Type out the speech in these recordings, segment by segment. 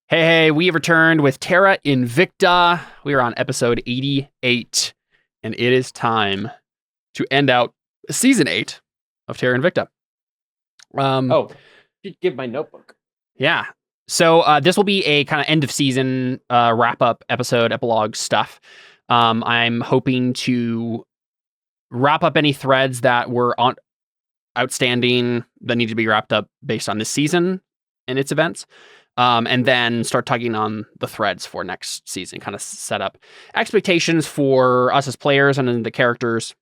Hey, we have returned with Terra Invicta. We are on episode 88, and it is time to end out season 8 of Terra Invicta. You give my notebook. Yeah. So this will be a kind of end of season wrap up episode, epilogue stuff. I'm hoping to wrap up any threads that were outstanding that need to be wrapped up based on this season and its events. And then start tugging on the threads for next season, kind of set up expectations for us as players and then the characters,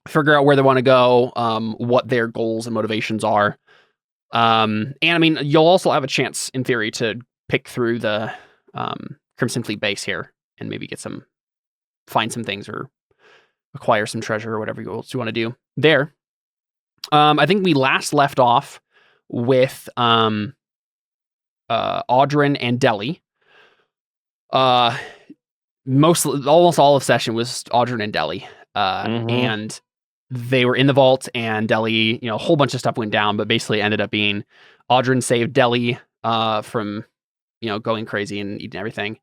figure out where they want to go, what their goals and motivations are. And I mean, you'll also have a chance, in theory, to pick through the Crimson Fleet base here and maybe find some things or acquire some treasure or whatever you want to do there. I think we last left off with Audrin and Deli. Almost all of session was Audrin and Deli. And they were in the vault, and Deli, a whole bunch of stuff went down, but basically ended up being Audrin saved Deli from, going crazy and eating everything.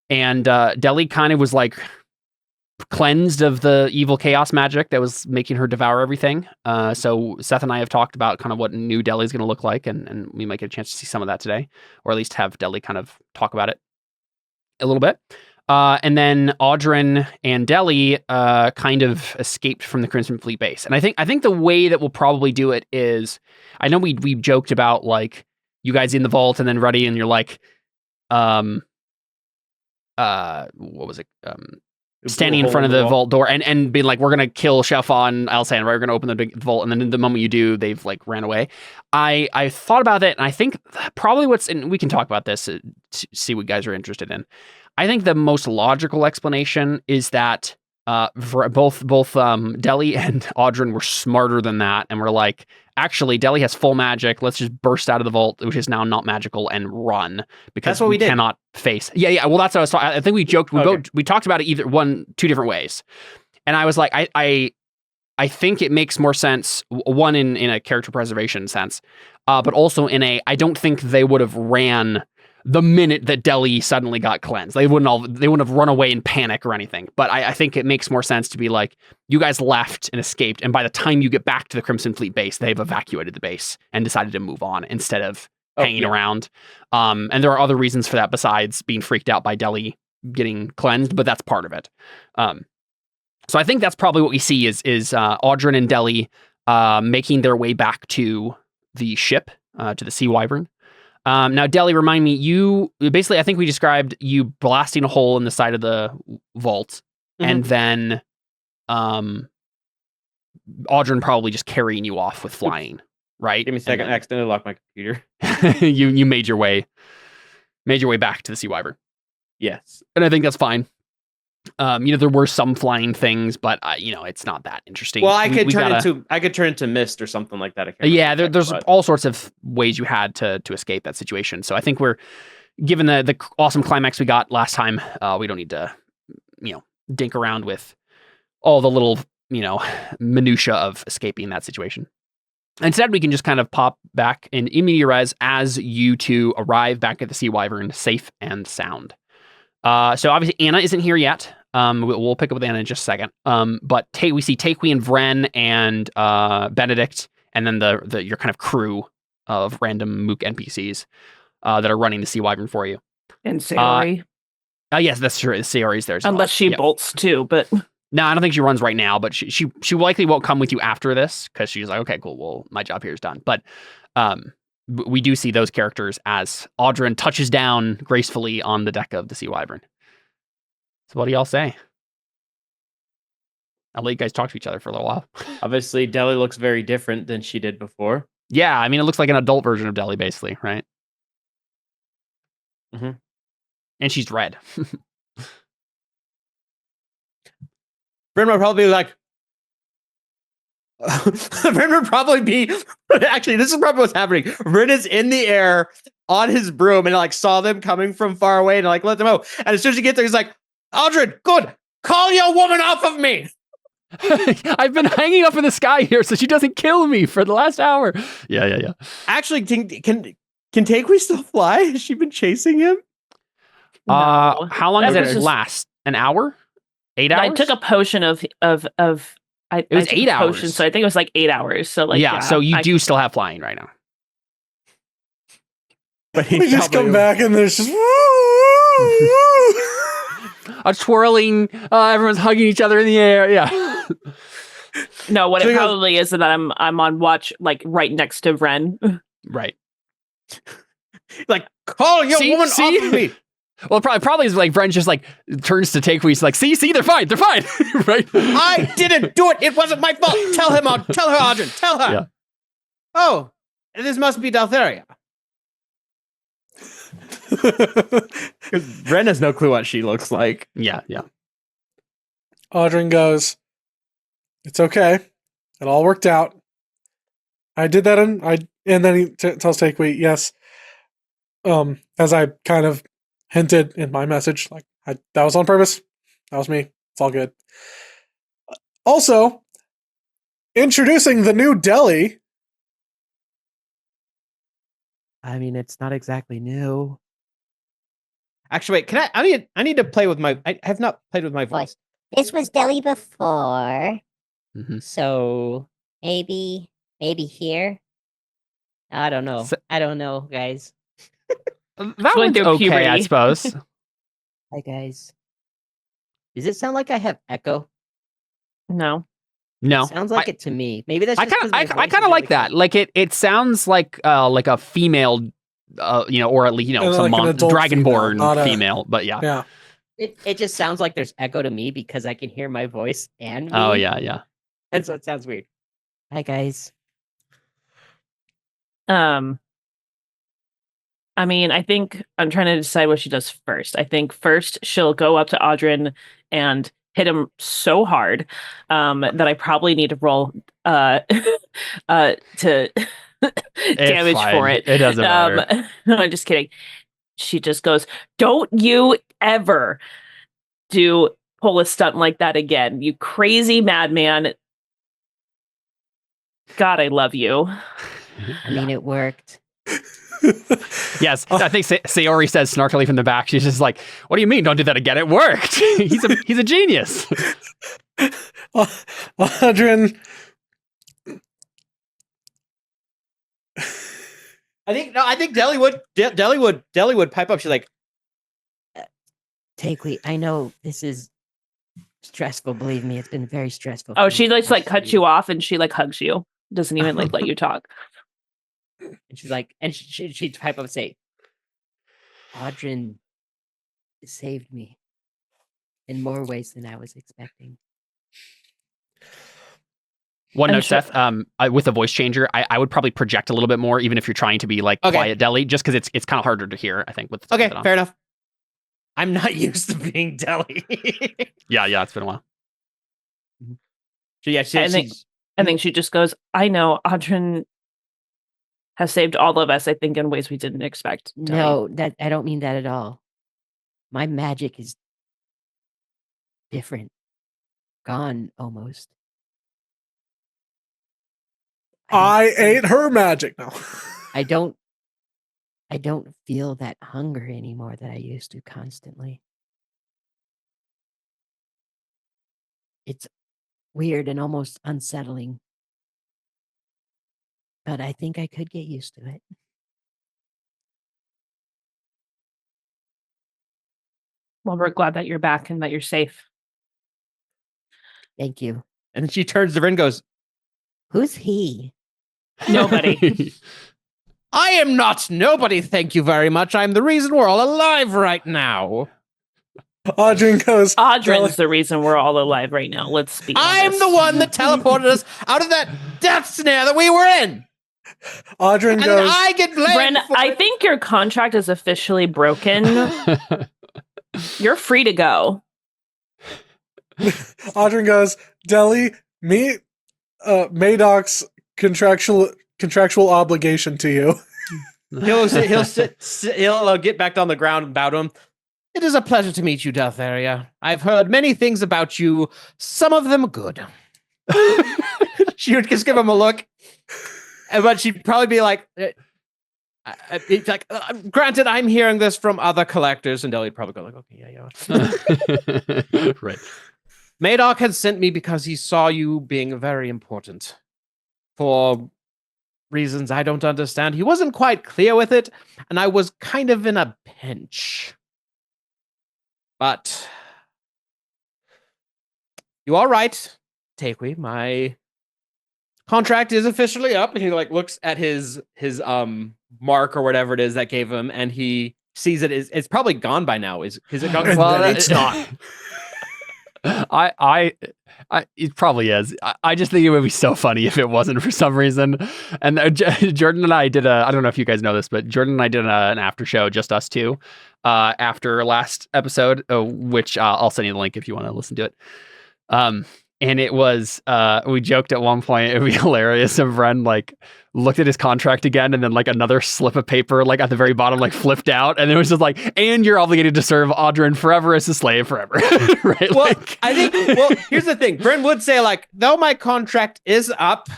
And Deli kind of was like cleansed of the evil chaos magic that was making her devour everything. So Seth and I have talked about kind of what new Deli is going to look like, and we might get a chance to see some of that today, or at least have Deli kind of talk about it a little bit. And then Audrin and Deli kind of escaped from the Crimson Fleet base. And I think the way that we'll probably do it is, I know we joked about like you guys in the vault and then ready, and you're like, what was it? Standing in front of the vault door and being like, we're going to kill Sheffa and Alsan, right? We're going to open the big vault. And then the moment you do, they've like ran away. I thought about it, and I think probably and we can talk about this to see what guys are interested in. I think the most logical explanation is that both Deli and Audrin were smarter than that, and were like, actually, Deli has full magic. Let's just burst out of the vault, which is now not magical, and run, because that's what we did. Cannot face. Yeah. Well, that's what I was talking. I think we joked. We talked about it two different ways, and I was like, I think it makes more sense. One in a character preservation sense, but also I don't think they would have ran the minute that Deli suddenly got cleansed. They wouldn't have run away in panic or anything. But I think it makes more sense to be like, you guys left and escaped, and by the time you get back to the Crimson Fleet base, they've evacuated the base and decided to move on instead of hanging around. And there are other reasons for that besides being freaked out by Deli getting cleansed, but that's part of it. So I think that's probably what we see is Audrin and Deli making their way back to the ship, to the Sea Wyvern. Now, Deli, remind me, you basically, I think we described you blasting a hole in the side of the vault, and then Audrin probably just carrying you off with flying, right? Give me a second. I accidentally locked my computer. you made your way back to the Sea Wyvern. Yes. And I think that's fine. There were some flying things, but it's not that interesting. Well, I could turn into mist or something like that. There's all sorts of ways you had to escape that situation. So I think we're given the awesome climax we got last time. We don't need to, dink around with all the little, minutia of escaping that situation. Instead, we can just kind of pop back in media res as you two arrive back at the Sea Wyvern, safe and sound. So obviously Anna isn't here yet. We'll pick up with Anna in just a second. But we see Takei and Vren and Benedict, and then your kind of crew of random Mook NPCs that are running the Sea Wyvern for you. And Sayori. Yes, that's true. Sayori's there as well. Unless she bolts too, but no, I don't think she runs right now. But she likely won't come with you after this, because she's like, okay, cool. Well, my job here is done. But we do see those characters as Audrin touches down gracefully on the deck of the Sea Wyvern. So what do y'all say? I'll let you guys talk to each other for a little while. Obviously, Deli looks very different than she did before. Yeah, I mean, it looks like an adult version of Deli, basically, right? Mm-hmm. And she's red. Bryn would probably be like, Bryn would probably be, actually, this is probably what's happening. Bryn is in the air on his broom and like saw them coming from far away and like let them out. And as soon as he gets there, he's like, Audrin, good, call your woman off of me. I've been hanging up in the sky here so she doesn't kill me for the last hour. Yeah. Actually, can Can Takewee still fly? Has she been chasing him? No. How long That does was it just- last? An hour? 8 hours? I took a potion of I It was took 8 a potion, hours. so I think it was like 8 hours. So like so you do still have flying right now. But We just come back and there's just A twirling, everyone's hugging each other in the air. Yeah. No, what So it he goes- probably is that I'm on watch like right next to Ren. Right. like, call your See? woman off of me. Well, probably is like Vren just like turns to Takewee. He's like, see, they're fine, right? I didn't do it. It wasn't my fault. Tell her, Audrey. Tell her. Yeah. Oh, this must be Daltheria. Ren has no clue what she looks like. Yeah. Audrin goes, it's okay. It all worked out. I did that and then he tells Takewee, yes. As I kind of hinted in my message, like that was on purpose. That was me. It's all good. Also, introducing the new deli. I mean, it's not exactly new. Actually, wait, I need to play with my, I have not played with my voice. This was Delhi before, Mhm. so maybe here. I don't know. So- I don't know, guys. That Going one's through okay, I puberty. suppose. Hi, guys. Does it sound like I have echo? No. No. Sounds like it to me. Maybe that's I just 'cause my voice kind is of like really that. Like it sounds like a female, or at least And some like an adult dragonborn female, not a- female. But yeah. Yeah. It just sounds like there's echo to me because I can hear my voice and me. Oh yeah. And so it sounds weird. Hi, guys. I mean, I think I'm trying to decide what she does first. I think first she'll go up to Audrin and hit him so hard that I probably need to roll to damage fine. for it. It doesn't matter. No, I'm just kidding. She just goes, "Don't you ever pull a stunt like that again, you crazy madman. God, I love you." I mean, it worked. Yes, I think Sayori says snarkily from the back. She's just like, "What do you mean? Don't do that again? It worked. he's a genius." Audrin. I think Deli would pipe up. She's like, Takewee, I know this is stressful. Believe me, it's been very stressful. Oh, for she me. like cuts you off and she like hugs you. Doesn't even like let you talk. And she's like, and she'd pipe up and say, Audrin saved me in more ways than I was expecting. One I'm note, sure- Seth. With a voice changer, I would probably project a little bit more, even if you're trying to be like Okay. quiet deli, just because it's kind of harder to hear. I think with okay, it on. fair enough. I'm not used to being Deli. Yeah, it's been a while. So yeah, I think she just goes, "I know Audrin has saved all of us, I think, in ways we didn't expect." No, that I don't mean that at all. My magic is different. Gone almost. I ate her magic now. I don't feel that hunger anymore that I used to constantly. It's weird and almost unsettling. But I think I could get used to it. Well, we're glad that you're back and that you're safe. Thank you. and then she turns to Ren and goes, Who's he? Nobody. I am not nobody, thank you very much. I'm the reason we're all alive right now. Audrin goes, Audrin's the reason we're all alive right now. Let's be I'm honest. the one that teleported us out of that death snare that we were in. Audrin And then goes, I get blamed Ren, for I it. think your contract is officially broken. You're free to go. Audrin goes, Deli, meet Madoc's contractual obligation to you. He'll get back on the ground and bow to him. It is a pleasure to meet you, Daltheria. I've heard many things about you, some of them good. She would just give him a look, but she'd probably be like, It's like, granted, I'm hearing this from other collectors, and Deli'd probably go like, okay, yeah. Right. Madoc had sent me because he saw you being very important. For reasons I don't understand, he wasn't quite clear with it, and I was kind of in a pinch. But you are right, Takui. My contract is officially up. And he like looks at his mark or whatever it is that gave him, and he sees it's probably gone by now. Is it gone? Well, It's not. It probably is. I just think it would be so funny if it wasn't for some reason. And Jordan and I did I don't know if you guys know this, but Jordan and I did an after show, just us two, after last episode, which I'll send you the link if you want to listen to it. And it was, we joked at one point, it'd be hilarious if Ren like looked at his contract again and then like another slip of paper like at the very bottom like flipped out, and it was just like, and you're obligated to serve Audrin forever as a slave forever. Right? Well, Like, I think, well, here's the thing. Bryn would say like, though my contract is up,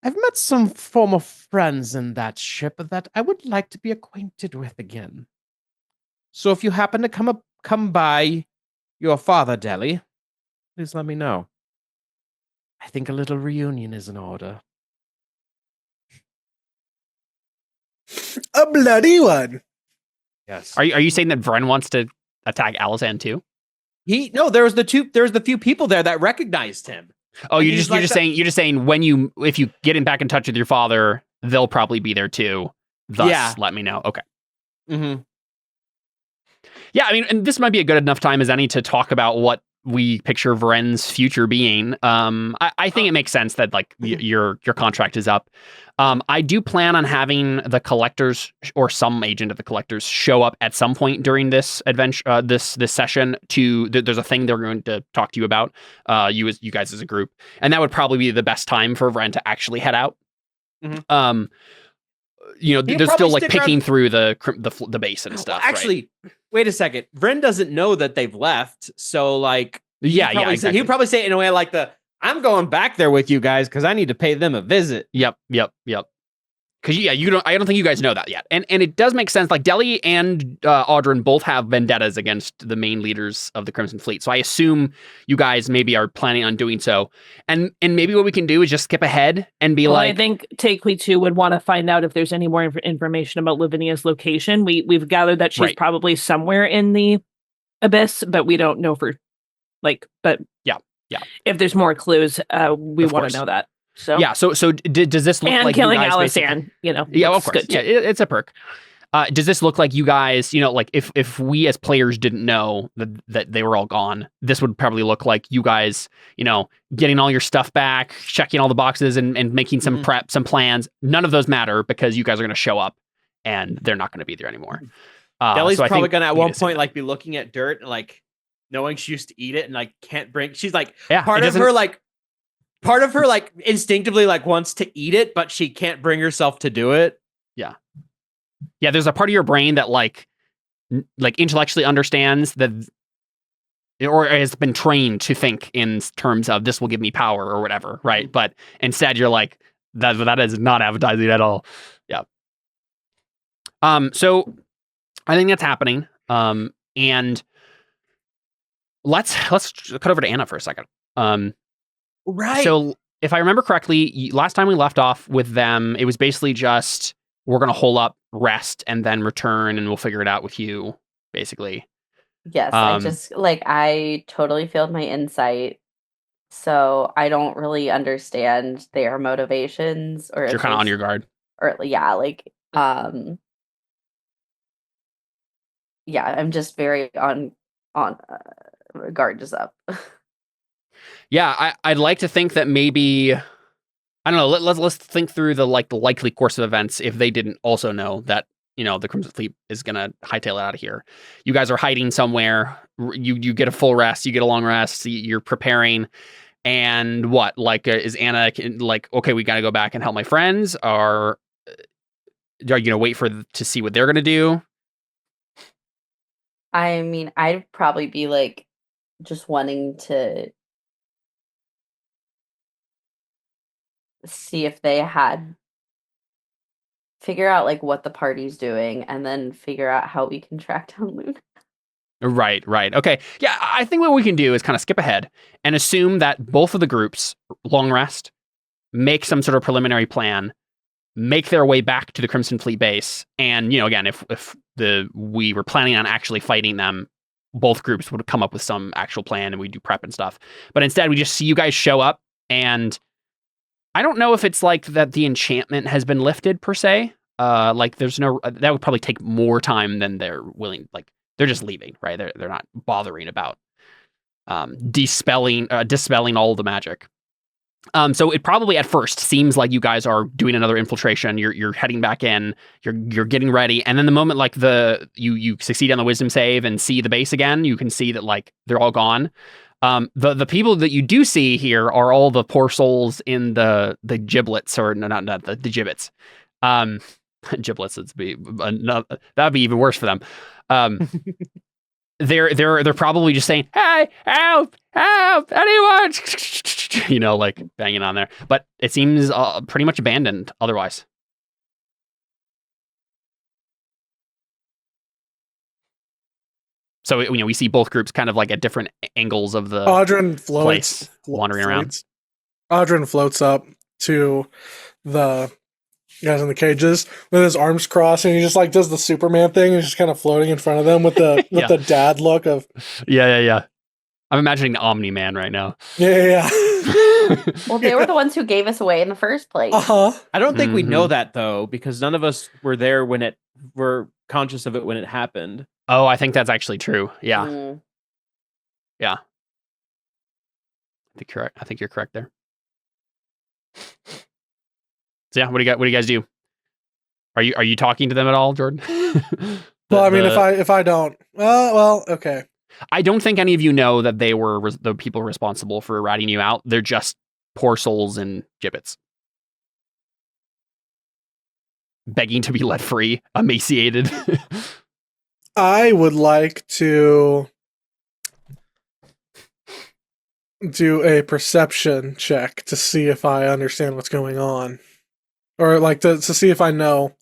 I've met some former friends in that ship that I would like to be acquainted with again. So if you happen to come by your father, Deli, please let me know. I think a little reunion is in order. A bloody one. Yes. are you saying that Vren wants to attack Alizan too? There was the few people there that recognized him. Oh, And you're he's just like you're just saying if you get in back in touch with your father, they'll probably be there too. Thus, Yeah. let me know. Okay. Mm-hmm. Yeah, I mean, and this might be a good enough time as any to talk about what we picture Vren's future being. I think it makes sense that like your contract is up. I do plan on having the collectors or some agent of the collectors show up at some point during this adventure, this session. There's a thing they're going to talk to you about. You guys as a group, and that would probably be the best time for Vren to actually head out. Mm-hmm. There's still like picking through the base and stuff. Well, actually, wait a second. Vren doesn't know that they've left, so like, exactly. He'd probably say it in a way like I'm going back there with you guys because I need to pay them a visit. Yep. Because I don't think you guys know that yet, and it does make sense. Like Deli and Audrin both have vendettas against the main leaders of the Crimson Fleet, so I assume you guys maybe are planning on doing so. And maybe what we can do is just skip ahead and be like, I think Takui too would want to find out if there's any more information about Lavinia's location. We've gathered that she's probably somewhere in the abyss, but we don't know for like. But yeah. If there's more clues, we want to know that. So yeah, so does this look like killing you guys Alizan? Yeah, of course. Yeah, it's a perk. Does this look like you guys? Like if we as players didn't know that they were all gone, this would probably look like you guys, getting all your stuff back, checking all the boxes, and making some prep, some plans. None of those matter because you guys are going to show up, and they're not going to be there anymore. Deli's probably going to at one point like be looking at dirt and like knowing she used to eat it and like can't bring. She's like part of her like instinctively like wants to eat it, but she can't bring herself to do it. Yeah, there's a part of your brain that like intellectually understands that, or has been trained to think in terms of this will give me power or whatever, right? But instead you're like, that is not advertising at all. Yeah. So I think that's happening. And let's cut over to Anna for a second. Right. So if I remember correctly, last time we left off with them, it was basically just, we're going to hole up, rest, and then return, and we'll figure it out with you, basically. Yes, I totally failed my insight, so I don't really understand their motivations, or you're kind of on your guard. Or I'm just very on guard is up. Yeah, I'd like to think that maybe, I don't know, let's think through the likely course of events if they didn't also know that, the Crimson Fleet is going to hightail it out of here. You guys are hiding somewhere, you get a full rest, you get a long rest, you're preparing, and what, is Anna okay, we got to go back and help my friends, or are you going to wait to see what they're going to do? I mean, I'd probably be just wanting to see if they had figure out like what the party's doing, and then figure out how we can track down Luna. Right. Okay. Yeah, I think what we can do is kind of skip ahead and assume that both of the groups long rest, make some sort of preliminary plan, make their way back to the Crimson Fleet base, and again, if we were planning on actually fighting them, both groups would come up with some actual plan and we do prep and stuff. But instead, we just see you guys show up, and I don't know if it's like that the enchantment has been lifted per se. Like there's no that would probably take more time than they're willing. Like they're just leaving, right? They're not bothering about dispelling all of the magic. So it probably at first seems like you guys are doing another infiltration. You're heading back in. You're getting ready, and then the moment like you succeed on the wisdom save and see the base again, you can see that like they're all gone. The people that you do see here are all the poor souls in the giblets, or no, not the gibbets. Giblets. That'd be even worse for them. They're probably just saying, "Hey, help, anyone!" Like banging on there. But it seems pretty much abandoned otherwise. So we see both groups kind of like at different angles of the Audrin floats, place, wandering around. Audrin floats up to the guys in the cages with his arms crossed, and he just like does the Superman thing and just kind of floating in front of them with the the dad look of yeah. I'm imagining Omni-Man right now. Yeah. Well, they were the ones who gave us away in the first place. I don't think we know Mhm. that though, because none of us were there when were conscious of it when it happened. Oh, I think that's actually true. Yeah. Mm. I think you're correct there. So yeah, what do you guys do? Are you talking to them at all, Jordan? Well, I mean, if I don't, well, okay. I don't think any of you know that they were the people responsible for ratting you out. They're just poor souls in gibbets, begging to be let free, emaciated. I would like to do a perception check to see if I understand what's going on, or like to see if I know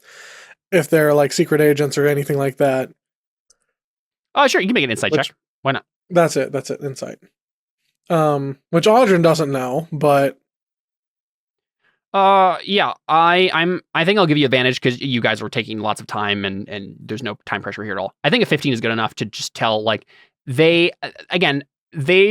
if they're like secret agents or anything like that. Oh, sure, you can make an insight check. Why not? That's it. Insight. Which Audrin doesn't know, but yeah, I think I'll give you advantage because you guys were taking lots of time and there's no time pressure here at all. I think a 15 is good enough to just tell, like, they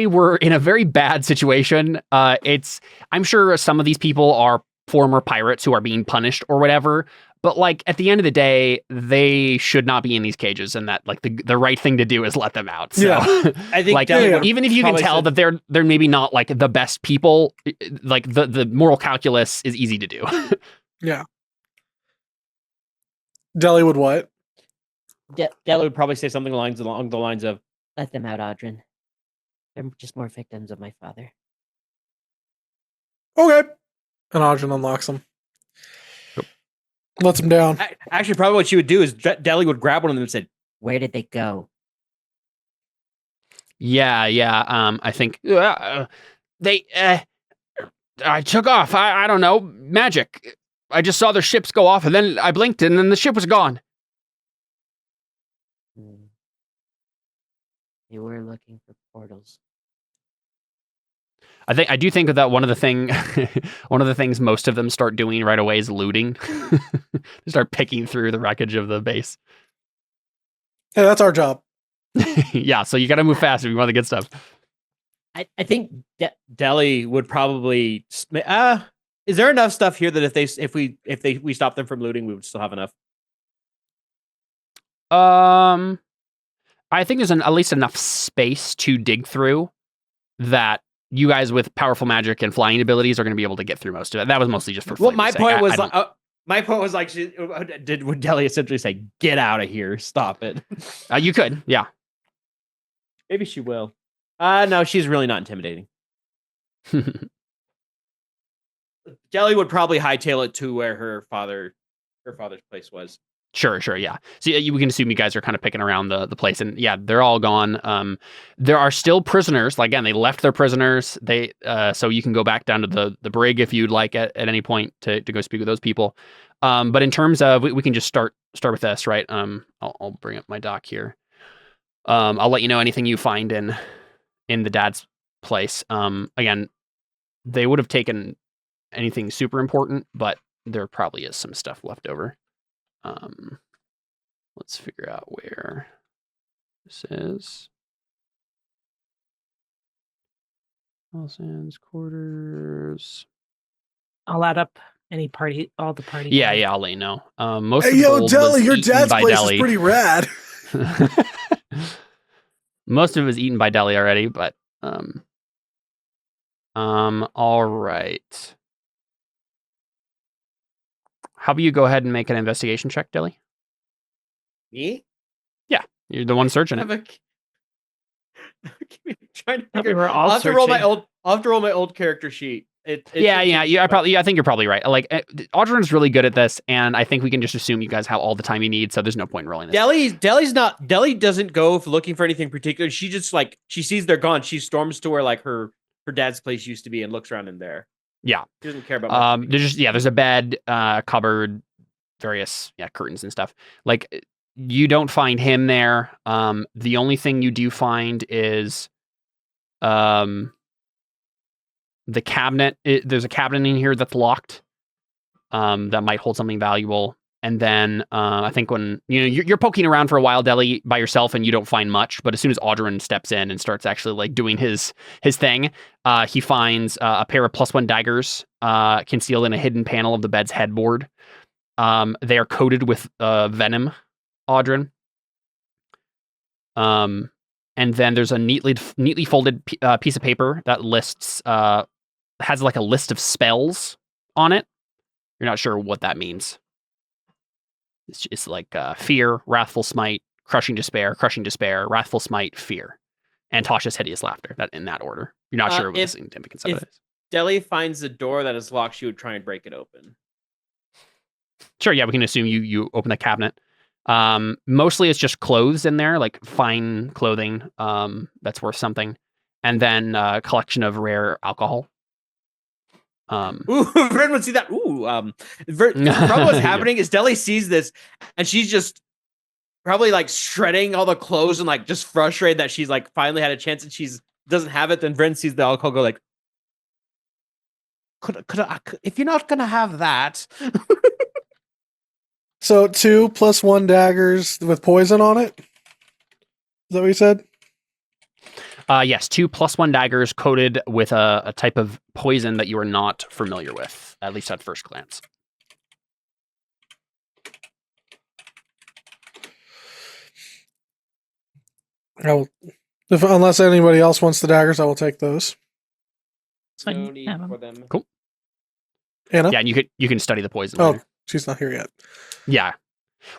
were in a very bad situation. I'm sure some of these people are former pirates who are being punished or whatever, but like at the end of the day, they should not be in these cages, and that like the right thing to do is let them out. So, Yeah. I think like Deli even if you can probably tell said- that they're maybe not like the best people, like the moral calculus is easy to do. yeah. Deli would what? Deli would probably say something along the lines of, Let them out, Audrin. They're just more victims of my father. Okay. And Audrin unlocks them. Lets them down. actually, probably what she would do is Deli would grab one of them and say, Where did they go? Yeah. I think they I took off. I don't know, magic. I just saw their ships go off, and then I blinked, and then the ship was gone. They were looking for portals. I do think that one of the things most of them start doing right away is looting. They start picking through the wreckage of the base. Hey, that's our job. Yeah, so you got to move fast if you want the good stuff. I think Deli would probably. Is there enough stuff here that if we stop them from looting, we would still have enough? I think there's at least enough space to dig through that you guys with powerful magic and flying abilities are going to be able to get through most of it. That was mostly just for Well, flavor's sake. my point was like, would Deli essentially say, "Get out of here, stop it"? You could, yeah. Maybe she will. No, she's really not intimidating. Deli would probably hightail it to where her father's place was. Sure, yeah. So we can assume you guys are kind of picking around the place, and yeah, they're all gone. There are still prisoners. Like, again, they left their prisoners. They so you can go back down to the brig if you'd like at any point to go speak with those people. But in terms of, we can just start with this, right? I'll bring up my doc here. I'll let you know anything you find in the dad's place. Again, they would have taken anything super important, but there probably is some stuff left over. Let's figure out where this is. Sands quarters. I'll add up all the party. Yeah, I'll let you know. Most Hey, of the yo, gold Deli, was your eaten dad's by place Deli. is pretty rad. Most of it was eaten by Deli already, but all right. How about you go ahead and make an investigation check, Deli? Me? Yeah, you're the one searching it. Trying to We figure. were all I'll have to roll my searching. old. I'll have to roll my old character sheet. I think you're probably right. Like, Audrun's really good at this, and I think we can just assume you guys have all the time you need, so there's no point in rolling this. Deli doesn't go looking for anything particular. She just she sees they're gone. She storms to where like her dad's place used to be and looks around in there. Yeah. She doesn't care about much. There's a bed, cupboard, various curtains and stuff. Like, you don't find him there. The only thing you do find is the cabinet. There's a cabinet in here that's locked. That might hold something valuable. And then I think when you're poking around for a while, Deli, by yourself, and you don't find much. But as soon as Audrun steps in and starts actually like doing his thing, he finds a pair of +1 daggers concealed in a hidden panel of the bed's headboard. They are coated with venom, Audrun. And then there's a neatly folded piece of paper that has like a list of spells on it. You're not sure what that means. It's like fear, wrathful smite, crushing despair, wrathful smite, fear, and Tasha's hideous laughter. That in that order. You're not sure what the significance of it is. Deli finds the door that is locked, she would try and break it open. Sure, yeah, we can assume you open the cabinet. Mostly it's just clothes in there, like fine clothing that's worth something, and then a collection of rare alcohol. Ooh, Vern would see that. Ooh, probably what's happening is Deli sees this, and she's just probably like shredding all the clothes and like just frustrated that she's like finally had a chance and she's doesn't have it. Then Vern sees the alcohol, go like, could if you're not gonna have that. So 2 +1 daggers with poison on it? Is that what you said? Yes, 2 +1 daggers coated with a type of poison that you are not familiar with, at least at first glance. Unless anybody else wants the daggers, I will take those. No need for them. Cool. Anna? Yeah, and you can study the poison. Oh, later. she's not here yet. Yeah.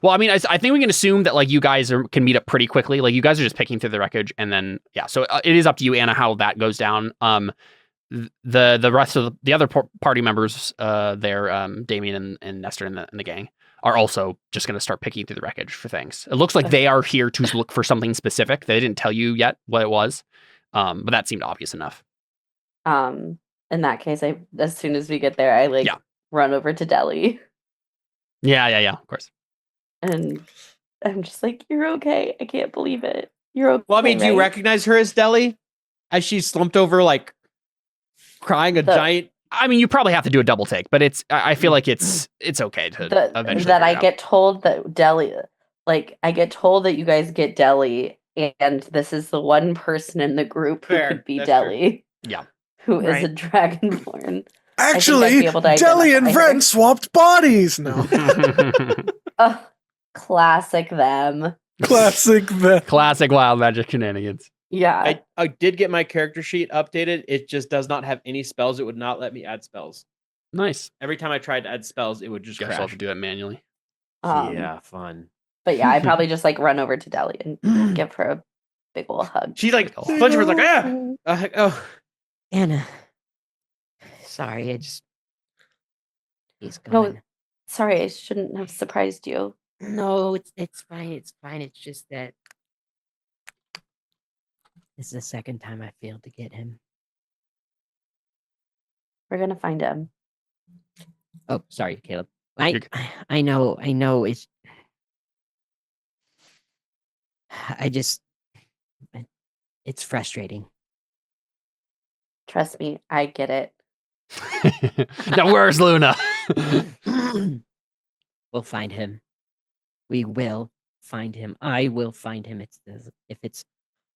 Well, I mean, I think we can assume that like you guys can meet up pretty quickly. Like you guys are just picking through the wreckage, and then so it is up to you, Anna, how that goes down. The rest of the other party members, there, Damien and Nestor and the gang, are also just going to start picking through the wreckage for things. It looks like they are here to look for something specific. They didn't tell you yet what it was, but that seemed obvious enough. In that case, as soon as we get there, I run over to Deli. Yeah, of course. And I'm just like, you're okay. I can't believe it. You're okay. Well, I mean, do you recognize her as Deli? As she's slumped over, like, crying giant... I mean, you probably have to do a double take, but I feel like it's okay to eventually... That I get told that Deli... Like, I get told that you guys get Deli, and this is the one person in the group who could be Deli. True. Yeah. Who is a dragonborn. Actually, Deli and Vren swapped bodies. No. Classic them. Classic them. Classic wild magic shenanigans. Yeah. I did get my character sheet updated. It just does not have any spells. It would not let me add spells. Nice. Every time I tried to add spells, it would just crash. I'll have to do it manually. Yeah, fun. But yeah, I probably just like run over to Deli and give her a big ol' hug. She's like, bunch of her like, oh. Anna. Sorry, he's gone. No, sorry, I shouldn't have surprised you. No, it's fine. It's fine. It's just that this is the second time I failed to get him. We're gonna find him. Oh, sorry, Caleb. You're I know. It's frustrating. Trust me, I get it. Now where's Luna? We'll find him. We will find him. I will find him. If it's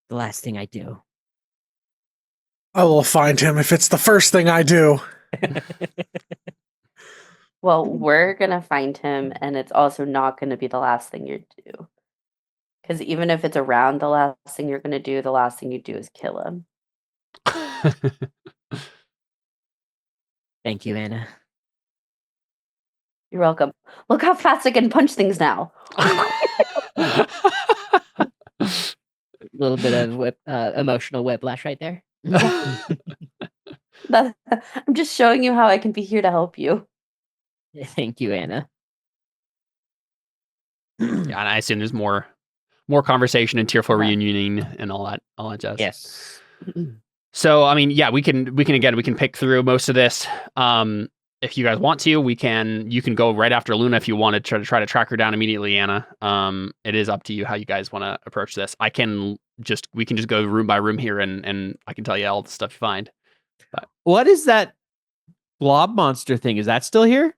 the last thing I do. I will find him if it's the first thing I do. Well, we're gonna find him, and it's also not gonna be the last thing you do. Because even if it's around the last thing you're gonna do, the last thing you do is kill him. Thank you, Anna. You're welcome. Look how fast I can punch things now. A little bit of emotional whiplash right there. I'm just showing you how I can be here to help you. Thank you, Anna. Yeah, and I assume there's more conversation and Tier 4 reunioning and all that jazz. Yes. So I mean, yeah, we can pick through most of this. If you guys want to, you can go right after Luna if you want to try to track her down immediately, Anna. It is up to you how you guys want to approach this. We can just go room by room here and I can tell you all the stuff you find. But What is that blob monster thing? Is that still here?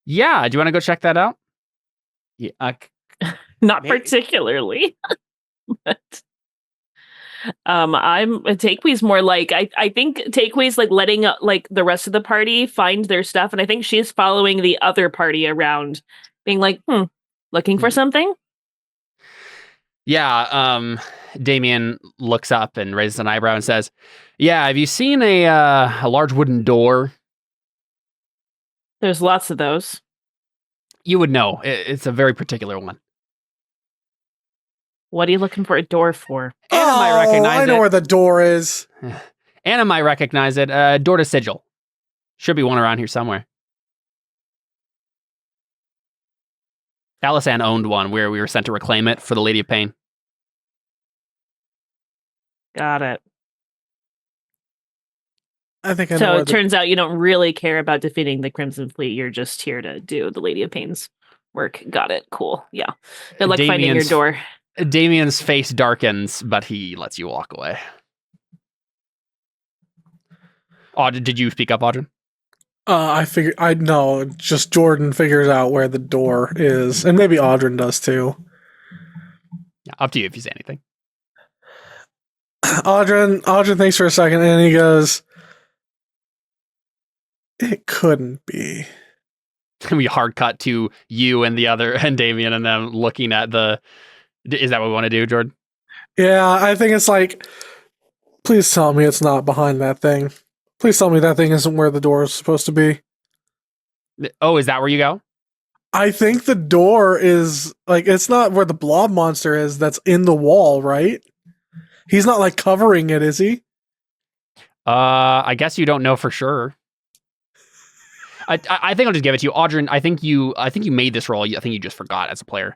yeah, do you want to go check that out? Yeah, Not Maybe. particularly. But I'm Takeway's more like I think Takeway's like letting like the rest of the party find their stuff, and I think she's following the other party around, being like, looking for something. Yeah, Damien looks up and raises an eyebrow and says, "Yeah, have you seen a large wooden door?" There's lots of those. You would know. It's a very particular one. What are you looking for a door for? Anna might recognize I know it. where the door is. Anna might recognize it. Door to Sigil. Should be one around here somewhere. Alisanne owned one where we were sent to reclaim it for the Lady of Pain. Got it. I think I know So where it turns out you don't really care about defeating the Crimson Fleet. You're just here to do the Lady of Pain's work. Got it. Cool. Yeah. Good luck finding your Damien's- door. Damien's face darkens, but he lets you walk away. Oh, did you speak up, Audrey? I know. Just Jordan figures out where the door is, and maybe Audrin does too. Yeah, up to you if you say anything. Audrin thinks for a second, and he goes, "It couldn't be." We hard cut to you and Damien and them looking at the. Is that what we want to do, Jordan? Yeah, I think it's like, please tell me it's not behind that thing. Please tell me that thing isn't where the door is supposed to be. Oh, is that where you go? I think the door is like, it's not where the blob monster is that's in the wall, right? He's not like covering it, is he? I guess you don't know for sure. I think I'll just give it to you, Audrin. I think you made this roll. I think you just forgot as a player.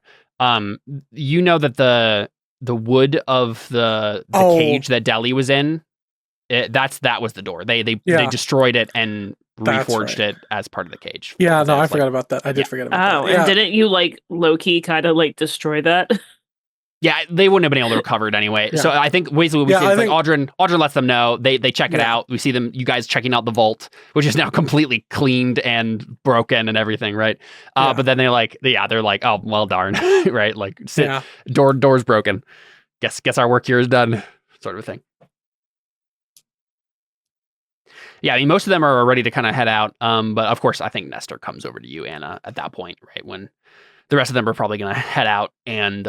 You know that the wood of the cage that Deli was in, that was the door. They destroyed it and reforged it as part of the cage. Yeah, no, I forgot about that. I did forget about that. Oh, and didn't you like low-key kind of like destroy that? Yeah, they wouldn't have been able to recover it anyway. Yeah. So I think basically what we see is like Audrin lets them know. They check it out. We see them, you guys checking out the vault, which is now completely cleaned and broken and everything, right? But then they're like, oh, well, darn, right? Like, door's broken. Guess our work here is done, sort of a thing. Yeah, I mean, most of them are ready to kind of head out. But of course, I think Nestor comes over to you, Anna, at that point, right? When the rest of them are probably going to head out, and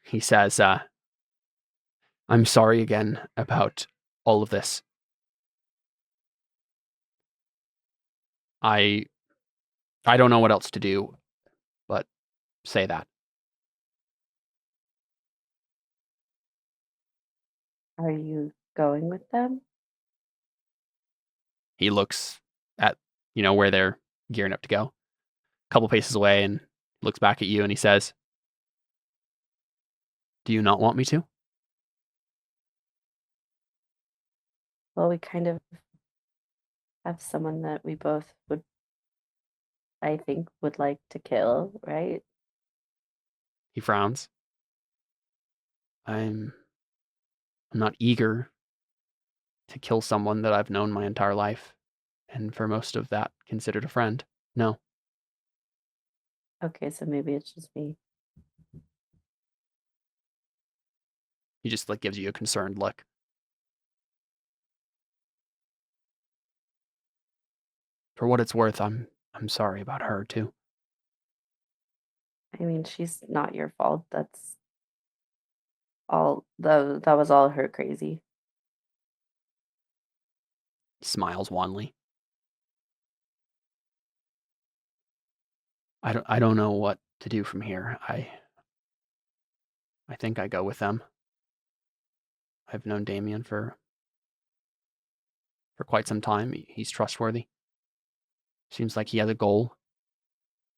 he says, I'm sorry again about all of this. I don't know what else to do, but say that. Are you going with them? He looks at, where they're gearing up to go. A couple paces away, and looks back at you and he says, "Do you not want me to?" Well, we kind of have someone that we both would, I think, would like to kill, right? He frowns. I'm not eager to kill someone that I've known my entire life, and for most of that considered a friend. No. Okay, so maybe it's just me. He just like gives you a concerned look. For what it's worth, I'm sorry about her too. I mean, she's not your fault. That's all. That was all her crazy. He smiles wanly. I don't know what to do from here. I think I go with them. I've known Damien for quite some time. He's trustworthy. Seems like he has a goal.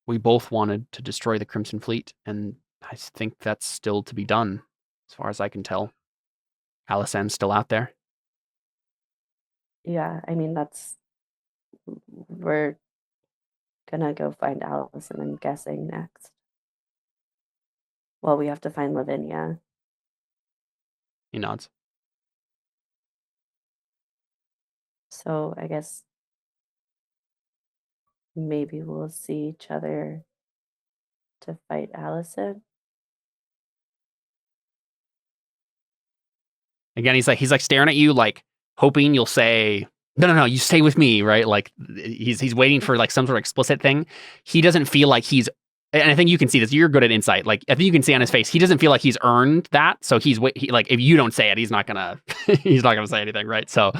We both wanted to destroy the Crimson Fleet, and I think that's still to be done, as far as I can tell. Alisanne's still out there. Yeah, I mean, we're gonna go find Allison, I'm guessing, next. Well, we have to find Lavinia. He nods. So I guess maybe we'll see each other to fight Allison. Again, he's like staring at you, like hoping you'll say, no, you stay with me, right? Like he's waiting for like some sort of explicit thing. He doesn't feel like he's, and I think you can see this. You're good at insight. Like I think you can see on his face, he doesn't feel like he's earned that. So he like if you don't say it, he's not gonna say anything, right? So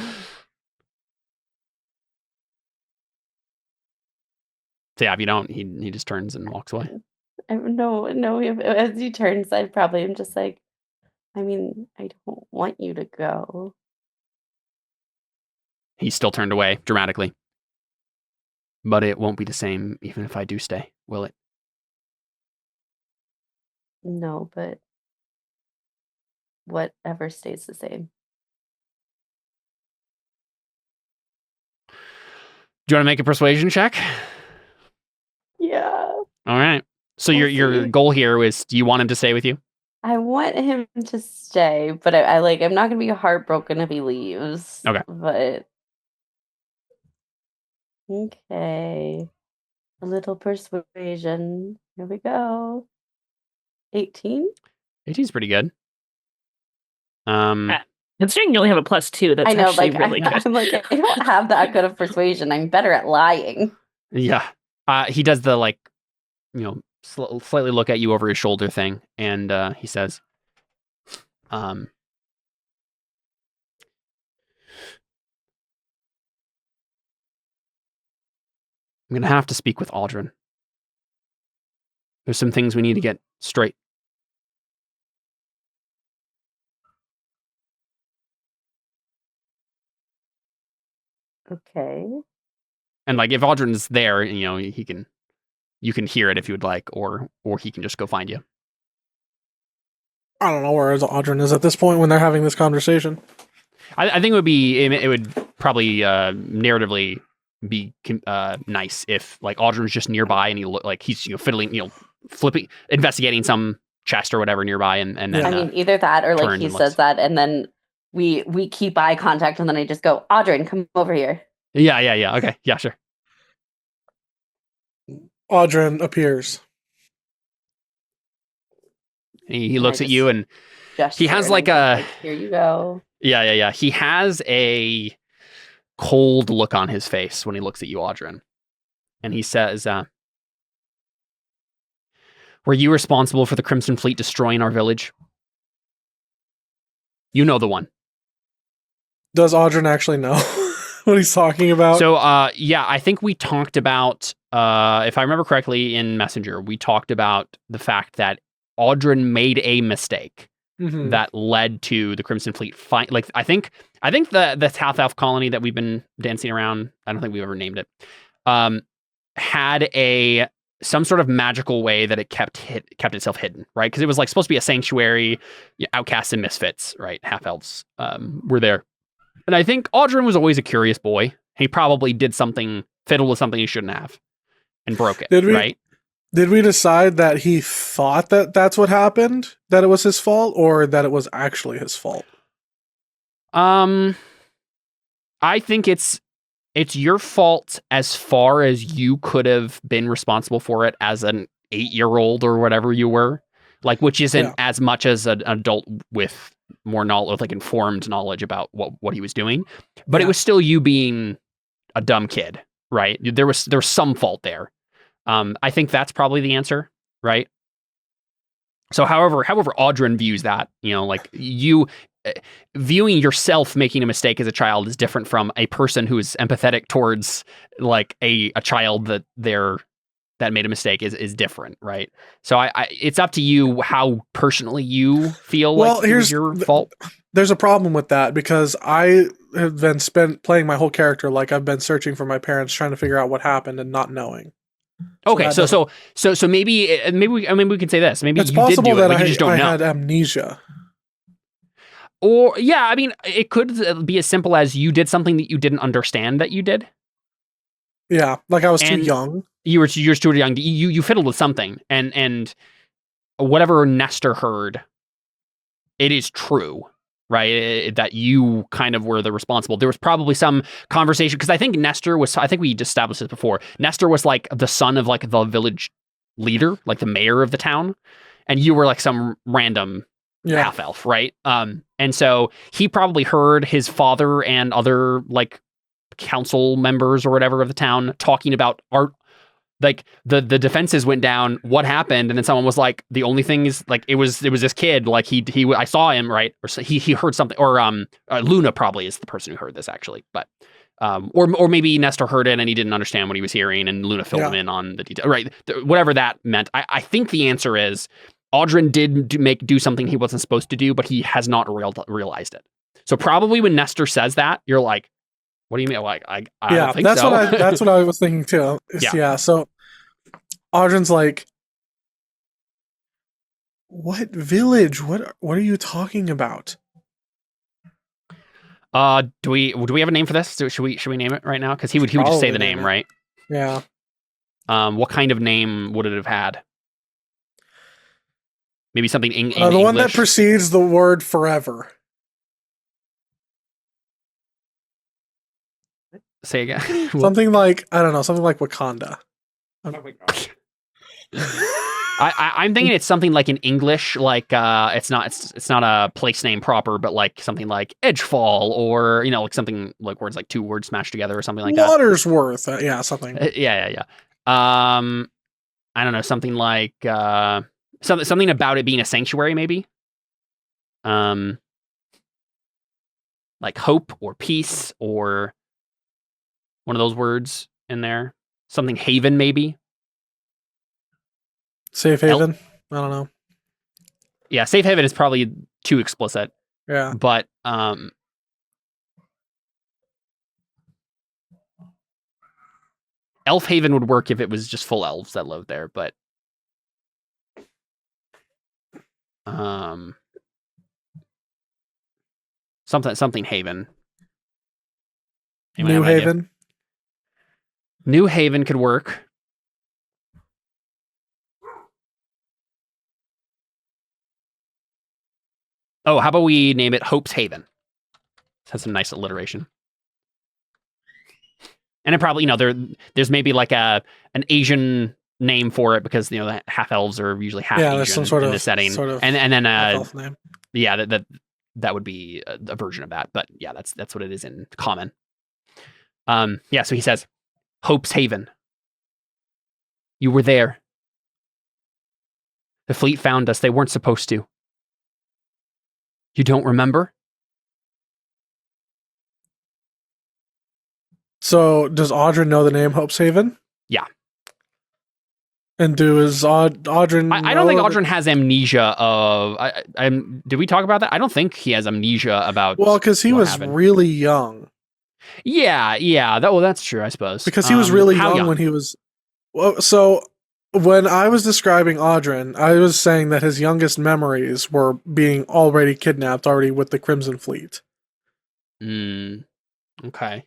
yeah, if you don't, he just turns and walks away. No. As he turns, I probably am just like, I mean, I don't want you to go. He's still turned away dramatically. But it won't be the same even if I do stay, will it? No, but whatever stays the same. Do you want to make a persuasion check? Yeah. All right. So We'll your see. goal here is, do you want him to stay with you? I want him to stay, but I like, I'm not gonna be heartbroken if he leaves. Okay. But okay. A little persuasion. Here we go. 18? 18's pretty good. Considering you only have a +2, that's I know, actually like really good. I'm like, I don't have that good of persuasion. I'm better at lying. Yeah. He does the like, slightly look at you over his shoulder thing, and he says, I'm going to have to speak with Aldrin. There's some things we need to get straight. Okay. And like if Aldrin's there, you can hear it if you would like, or he can just go find you. I don't know where Audrin is at this point when they're having this conversation. I think it would probably narratively be nice if like Aldrin's just nearby and he's fiddling, flipping, investigating some chest or whatever nearby, and then I mean, either that or like turns he and says looks. that, and then we keep eye contact, and then I just go, Audrin, come over here. Yeah. Okay, yeah, sure. Audrin appears. He looks at you and Gesture, he has and like I'm a just here you go. Yeah. He has a cold look on his face when he looks at you, Audrin. And he says, were you responsible for the Crimson Fleet destroying our village? You know the one. Does Audrin actually know what he's talking about? So, yeah, I think we talked about, if I remember correctly in Messenger, we talked about the fact that Audrin made a mistake that led to the Crimson Fleet fight. Like, I think the South Elf colony that we've been dancing around, I don't think we've ever named it, had a some sort of magical way that it kept itself hidden, right? Because it was like supposed to be a sanctuary, outcasts and misfits, right? Half elves were there, and I think Audrin was always a curious boy. He probably did something, fiddled with something he shouldn't have, and broke it. Right? Did we decide that he thought that that's what happened, that it was his fault, or that it was actually his fault? I think it's your fault as far as you could have been responsible for it as an 8-year-old or whatever you were, like, which isn't as much as an adult with more knowledge, like informed knowledge about what he was doing, but it was still you being a dumb kid, right? There was some fault there. I think that's probably the answer, right? So however Audrin views that, like you viewing yourself making a mistake as a child is different from a person who is empathetic towards like a child that made a mistake is different, right? So I it's up to you how personally you feel like it was your fault. There's a problem with that because I have been playing my whole character like I've been searching for my parents, trying to figure out what happened and not knowing. Okay, so maybe we could say this. Maybe it's you possible did do it, that but you just don't know. I had amnesia. Or I mean, it could be as simple as you did something that you didn't understand that you did. Yeah, like I was too young. You're too young. You fiddled with something, and whatever Nestor heard, it is true, right? That you kind of were the responsible. There was probably some conversation because I think Nestor was. I think we established this before. Nestor was like the son of like the village leader, like the mayor of the town, and you were like some random half elf, right? And so he probably heard his father and other like council members or whatever of the town talking about art. Like the defenses went down. What happened? And then someone was like, the only thing is like it was this kid. Like I saw him, right? Or he heard something. Or Luna probably is the person who heard this actually, but or maybe Nestor heard it and he didn't understand what he was hearing, and Luna filled him in on the detail. Right? Whatever that meant. I think the answer is Audrin did do something he wasn't supposed to do, but he has not realized it. So probably when Nestor says that, you're like, what do you mean? Like, I don't think so. That's what I was thinking too. Yeah. So Audrin's like, what village? What are you talking about? Do we have a name for this? Should we name it right now? Because he would just say the name, right? Yeah. What kind of name would it have had? Maybe something in the English. One that precedes the word forever. Say again. Something like, I don't know, something like Wakanda. Oh my gosh. I'm thinking it's something like in English, like it's not a place name proper, but like something like Edgefall, or like something like words like two words smashed together or something like that. Watersworth, something. Yeah. I don't know, something like something about it being a sanctuary, maybe. Like hope or peace or one of those words in there. Something haven, maybe. Safe haven? I don't know. Yeah, safe haven is probably too explicit. Yeah. But Elf Haven would work if it was just full elves that lived there, but something haven. New Haven. New Haven could work. Oh, how about we name it Hope's Haven? It has some nice alliteration. And it probably, there's maybe like an Asian name for it because the half elves are usually half Asian there's some sort in of the setting, and then name. Yeah, that would be a version of that. But yeah, that's what it is in common. So he says, Hope's Haven. You were there. The fleet found us. They weren't supposed to. You don't remember? So does Audrin know the name Hope's Haven? Yeah. And does Audrin? I don't think Audrin has amnesia of. Did we talk about that? I don't think he has amnesia about. Well, because he was really young. Yeah. That's true, I suppose. Because he was really young when he was. Well, so when I was describing Audrin, I was saying that his youngest memories were being already kidnapped, already with the Crimson Fleet. Okay.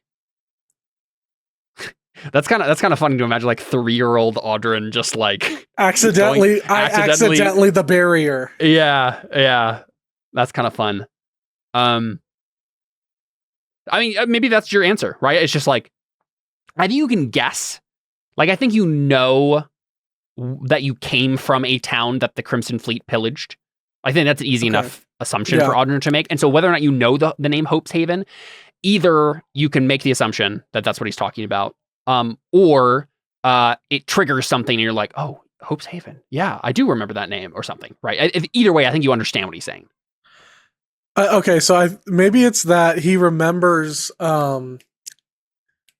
That's kind of funny to imagine, like 3-year-old Audrin just like accidentally the barrier. Yeah. That's kind of fun. I mean, maybe that's your answer, right? It's just like, I think you can guess. Like, I think you know that you came from a town that the Crimson Fleet pillaged. I think that's an easy enough assumption for Audrin to make. And so whether or not you know the name Hope's Haven, either you can make the assumption that that's what he's talking about, or it triggers something and you're like, oh, Hope's Haven. Yeah, I do remember that name or something, right? Either way, I think you understand what he's saying. Okay, so maybe it's that he remembers,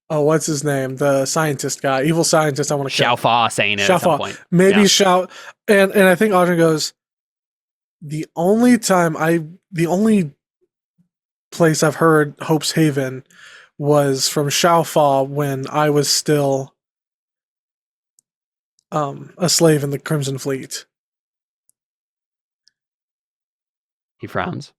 what's his name? The scientist guy, evil scientist. I want to Xiao Fa saying it at some point. Maybe Xiao, and I think Audrin goes, the only place I've heard Hope's Haven was from Xiao Fa when I was still a slave in the Crimson Fleet. He frowns.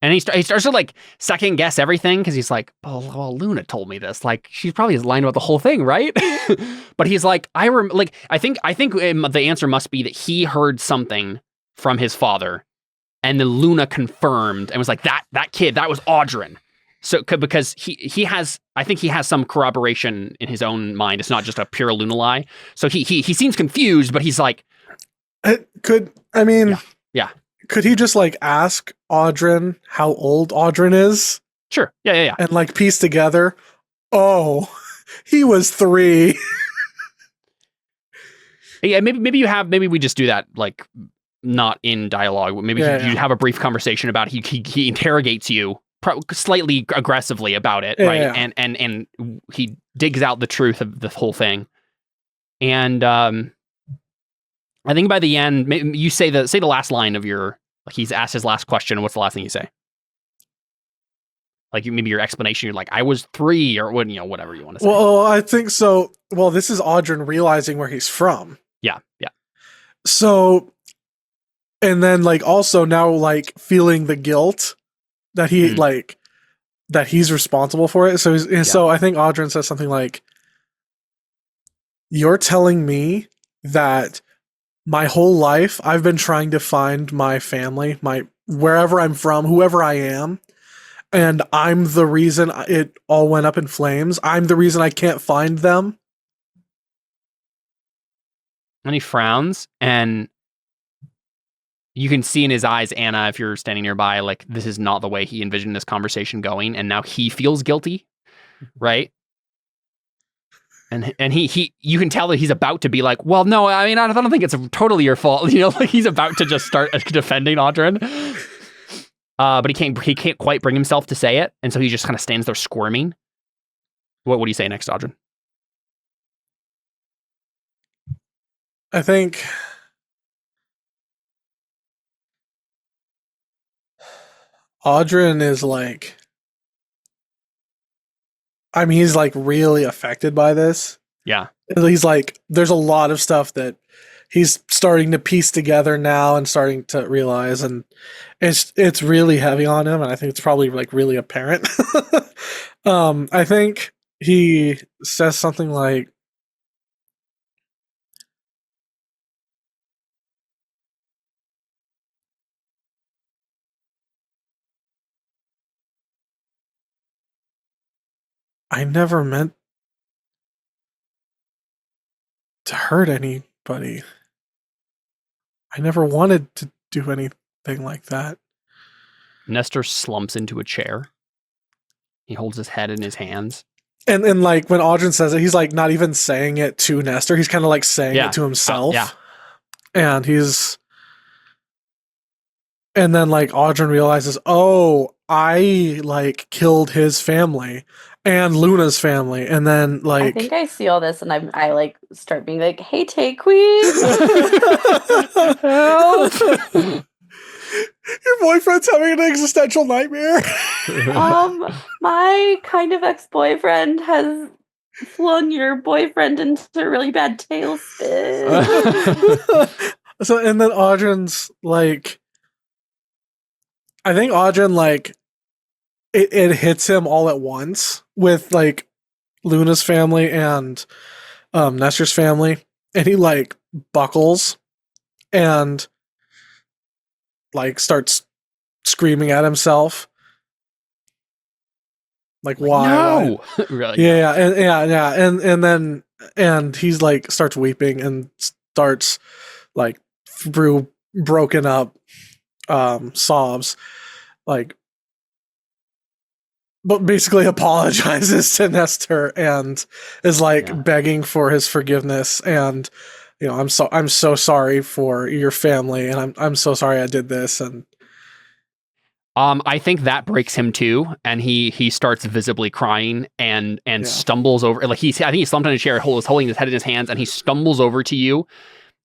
And he starts to like second guess everything because he's like, well, Luna told me this. Like, she probably is lying about the whole thing, right? But he's like, I think the answer must be that he heard something from his father, and then Luna confirmed and was like, that kid, that was Audrin. So because he has some corroboration in his own mind. It's not just a pure Luna lie. So he seems confused, but he's like, yeah. Could he just like ask Audrin how old Audrin is? Sure. Yeah. And like piece together, oh, he was 3. Yeah, maybe we just do that like not in dialogue. Maybe you have a brief conversation about it. He interrogates you slightly aggressively about it, right? Yeah. And he digs out the truth of the whole thing. And I think by the end, you say the last line of your, like, he's asked his last question. What's the last thing you say? Like, maybe your explanation, you're like, I was 3, or whatever you want to say. Well, I think so. Well, this is Audrin realizing where he's from. Yeah. So, and then like also now like feeling the guilt that he that he's responsible for it. So so I think Audrin says something like, "You're telling me that my whole life I've been trying to find my family, wherever I'm from, whoever I am, and I'm the reason it all went up in flames. I'm the reason I can't find them." And he frowns, and you can see in his eyes, Anna, if you're standing nearby, like, this is not the way he envisioned this conversation going, and now he feels guilty, right? And he you can tell that he's about to be like, well, no, I mean, I don't think it's totally your fault, like he's about to just start defending Audrin. But he can't quite bring himself to say it, and so he just kind of stands there squirming. What do you say next, Audrin? I think Audrin is like, I mean, he's like really affected by this. Yeah. He's like, there's a lot of stuff that he's starting to piece together now and starting to realize, and it's really heavy on him, and I think it's probably like really apparent. I think he says something like, I never meant to hurt anybody. I never wanted to do anything like that. Nestor slumps into a chair. He holds his head in his hands. And like when Audrin says it, he's like not even saying it to Nestor. He's kind of like saying it to himself. And and then like Audrin realizes, oh, I like killed his family and Luna's family, and then like I think I see all this, and I like start being like, "Hey, Tay Queen, help! Your boyfriend's having an existential nightmare." my kind of ex-boyfriend has flung your boyfriend into a really bad tailspin. So, and then Audryn's like, I think Audryn, like, it hits him all at once with like Luna's family and Nestor's family, and he like buckles and like starts screaming at himself. Like, why? No. Really? Yeah, and then he's like starts weeping and starts like through broken up sobs, like, but basically apologizes to Nestor and is like begging for his forgiveness, and you know, I'm so sorry for your family, and I'm so sorry I did this. And I think that breaks him too, and he starts visibly crying and stumbles over. Like I think he slumped on a chair, holding his head in his hands, and he stumbles over to you,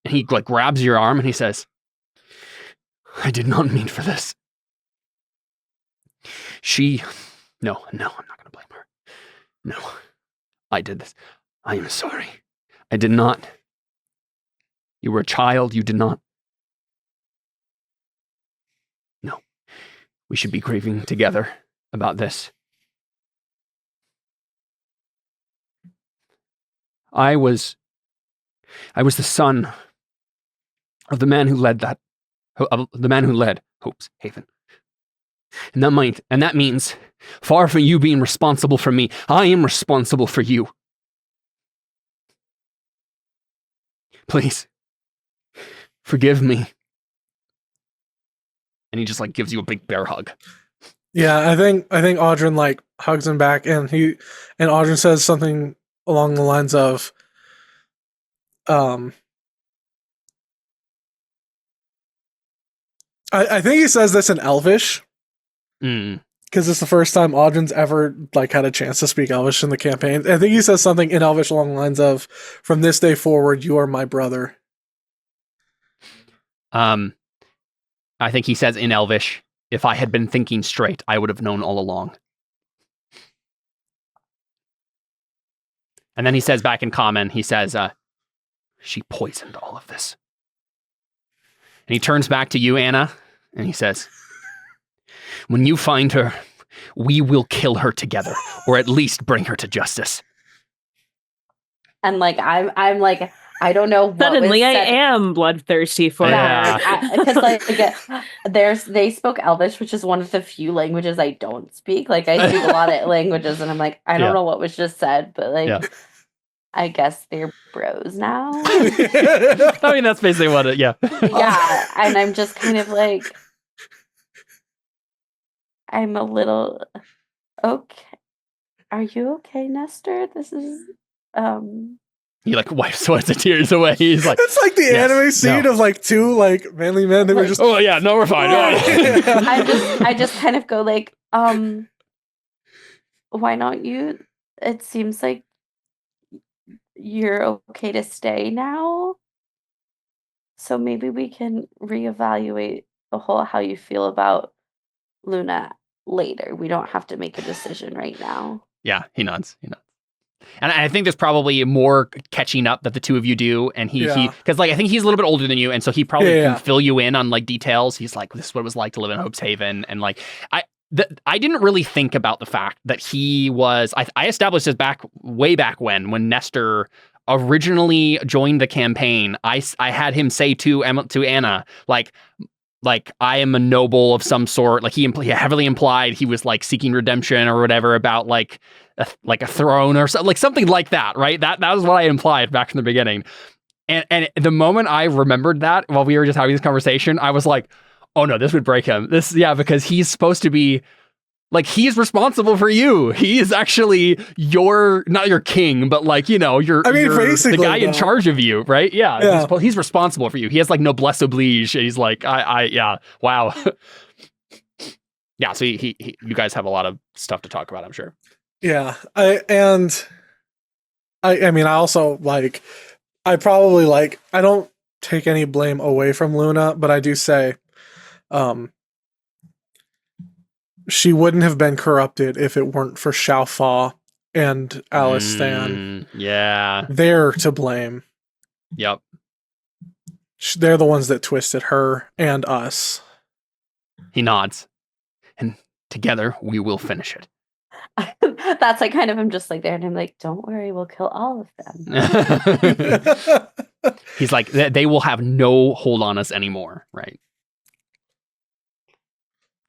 and he like grabs your arm and he says, "I did not mean for this. No, I'm not going to blame her. No, I did this. I am sorry. I did not. You were a child. You did not. No, we should be grieving together about this. I was the son of the man who led Hope's Haven. And that means, far from you being responsible for me, I am responsible for you. Please, forgive me." And he just like gives you a big bear hug. yeah, I think Audryn like hugs him back, and Audryn says something along the lines of, I think he says this in Elvish. Because it's the first time Audryn's ever like had a chance to speak Elvish in the campaign. I think he says something in Elvish along the lines of, "From this day forward, you are my brother." I think he says in Elvish, "If I had been thinking straight, I would have known all along." And then he says back in Common, he says, "She poisoned all of this." And he turns back to you, Anna, and he says, "When you find her, we will kill her together, or at least bring her to justice." And like I'm like, I don't know what Suddenly was I said. am bloodthirsty for her. Because like they spoke Elvish, which is one of the few languages I don't speak. Like I speak a lot of languages, and I'm like, I don't know what was just said, but like I guess they're bros now. I mean, that's basically what it, Yeah, and I'm just kind of like, I'm a little okay. Are you okay, Nestor? This is He like wipes the tears away. He's like, it's like the anime scene of like two like manly men that were just, "Oh yeah, no, we're fine." I just kind of go like, why not you? It seems like you're okay to stay now. So maybe we can reevaluate the whole how you feel about Luna later. We don't have to make a decision right now. Yeah, he nods. And I think there's probably more catching up that the two of you do, and he because like I think he's a little bit older than you, and so he probably can fill you in on like details. He's like, "This is what it was like to live in Hope's Haven," and like I didn't really think about the fact that he was. I established this way back when Nestor originally joined the campaign. I had him say to Anna like I am a noble of some sort. Like he heavily implied he was like seeking redemption or whatever about like a throne or something like that, right? That was what I implied back from the beginning. And the moment I remembered that while we were just having this conversation, I was like, "Oh no, this would break him." Because he's supposed to be like, he's responsible for you. He is actually not your king, but like, you're the guy in charge of you, right? Yeah. He's responsible for you. He has like noblesse oblige. And he's like, wow. Yeah. So you guys have a lot of stuff to talk about, I'm sure. Yeah. I mean, I also like, I probably like, I don't take any blame away from Luna, but I do say, she wouldn't have been corrupted if it weren't for Xiao Fa and Alice Stan. Yeah. They're to blame. Yep. They're the ones that twisted her and us. He nods. And together we will finish it. That's like kind of him just like there, and I'm like, don't worry, we'll kill all of them. He's like, they will have no hold on us anymore, right?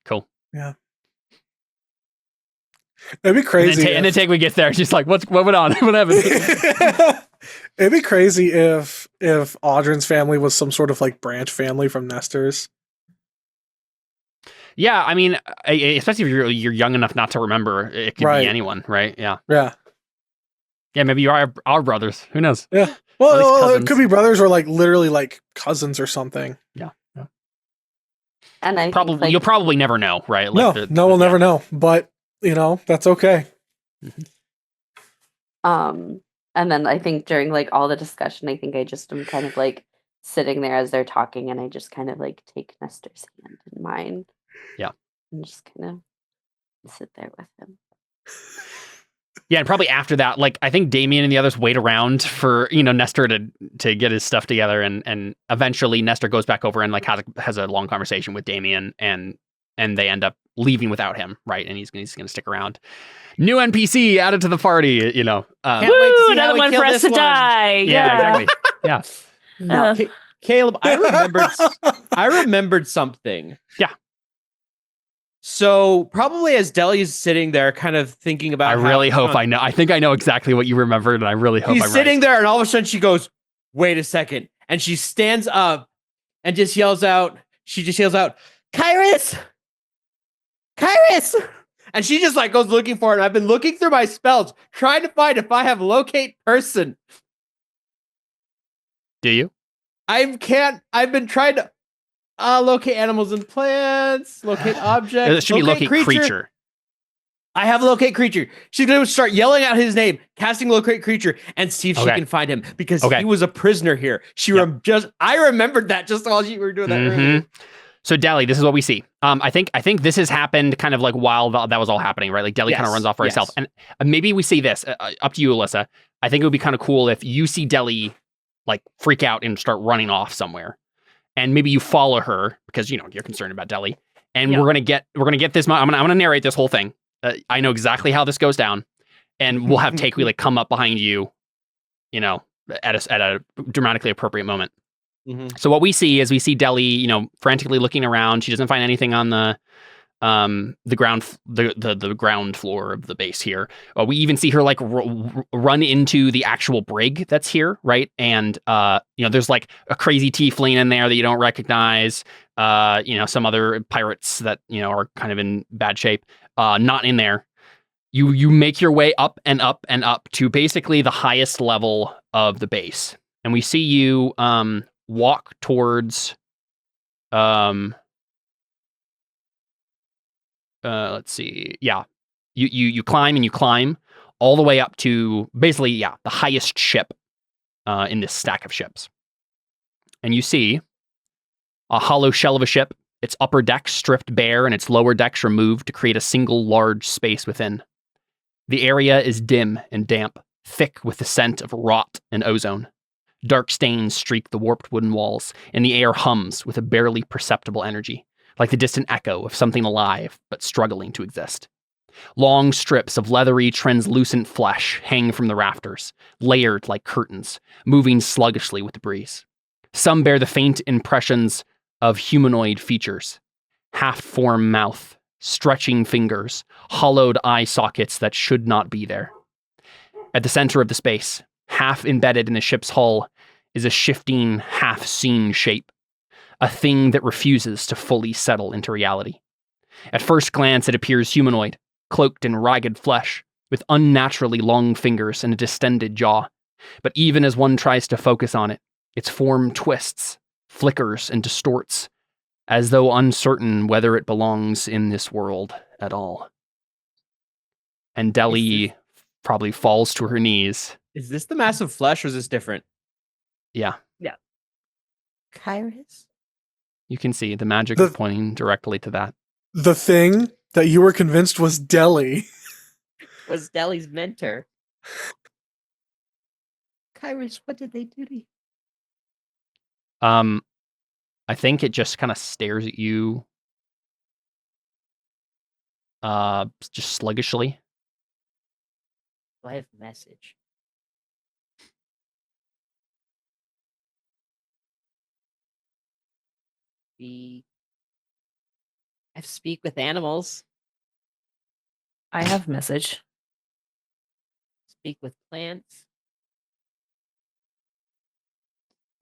Cool. Yeah. It'd be crazy. And then Tegui gets there. She's like, what went on? What happened? It'd be crazy if Audrin's family was some sort of like branch family from Nestor's. Yeah, I mean, especially if you're young enough not to remember, it could be anyone, right? Yeah. Yeah. Yeah, maybe you are our brothers. Who knows? Yeah. Well, it could be brothers or like literally like cousins or something. Yeah. And I probably think, like, you'll probably never know, right? Like we'll never know. But that's okay. And then I think during like all the discussion, I think I just am kind of like sitting there as they're talking, and I just kind of like take Nestor's hand in mine. Yeah. And just kind of sit there with him. Yeah, and probably after that, like I think Damien and the others wait around for Nestor to get his stuff together, and eventually Nestor goes back over and like has a long conversation with Damien, and they end up leaving without him, right? And he's gonna stick around. New NPC added to the party, Can't wait to see another how we one kill for us this to one. die. Yeah, exactly. Yeah. No. Caleb, I remembered something. Yeah. So probably as Deli's sitting there kind of thinking about I really hope I know. I think I know exactly what you remembered, and I really hope he's I'm sitting right. there, and all of a sudden she goes, wait a second. And she stands up and just yells out, Kairos! Kairos! And she just like goes looking for it. And I've been looking through my spells, trying to find if I have locate person. Do you? I've been trying to locate animals and plants, locate objects. It should be locate creature. I have locate creature. She's going to start yelling out his name, casting locate creature, and see if she can find him because he was a prisoner here. I remembered that just while you were doing that earlier. So Deli, this is what we see. I think this has happened kind of like while that was all happening, right? Like Deli kind of runs off for herself, and maybe we see this. Up to you, Alyssa. I think it would be kind of cool if you see Deli like freak out and start running off somewhere, and maybe you follow her because you're concerned about Deli, and we're gonna get this. I'm gonna narrate this whole thing. I know exactly how this goes down, and we'll have Tegui like come up behind you, at a dramatically appropriate moment. Mm-hmm. So what we see is Deli, frantically looking around. She doesn't find anything on the ground floor of the base here. We even see her like run into the actual brig that's here, right? And there's like a crazy tiefling in there that you don't recognize. Some other pirates that are kind of in bad shape. Not in there. You make your way up and up and up to basically the highest level of the base, and we see you walk towards let's see. Yeah. You climb all the way up to basically, the highest ship in this stack of ships. And you see a hollow shell of a ship, its upper deck stripped bare and its lower decks removed to create a single large space within. The area is dim and damp, thick with the scent of rot and ozone. Dark stains streak the warped wooden walls, and the air hums with a barely perceptible energy, like the distant echo of something alive but struggling to exist. Long strips of leathery, translucent flesh hang from the rafters, layered like curtains, moving sluggishly with the breeze. Some bear the faint impressions of humanoid features, half-formed mouth, stretching fingers, hollowed eye sockets that should not be there. At the center of the space, half embedded in the ship's hull, is a shifting, half-seen shape, a thing that refuses to fully settle into reality. At first glance, it appears humanoid, cloaked in ragged flesh, with unnaturally long fingers and a distended jaw. But even as one tries to focus on it, its form twists, flickers, and distorts, as though uncertain whether it belongs in this world at all. And Deli probably falls to her knees. Is this the mass of flesh, or is this different? Yeah. Kairos? You can see the magic is pointing directly to that. The thing that you were convinced was Deli was Deli's mentor. Kyrus, what did they do to you? I think it just kind of stares at you, just sluggishly. I have a message. I speak with animals. I have message. Speak with plants.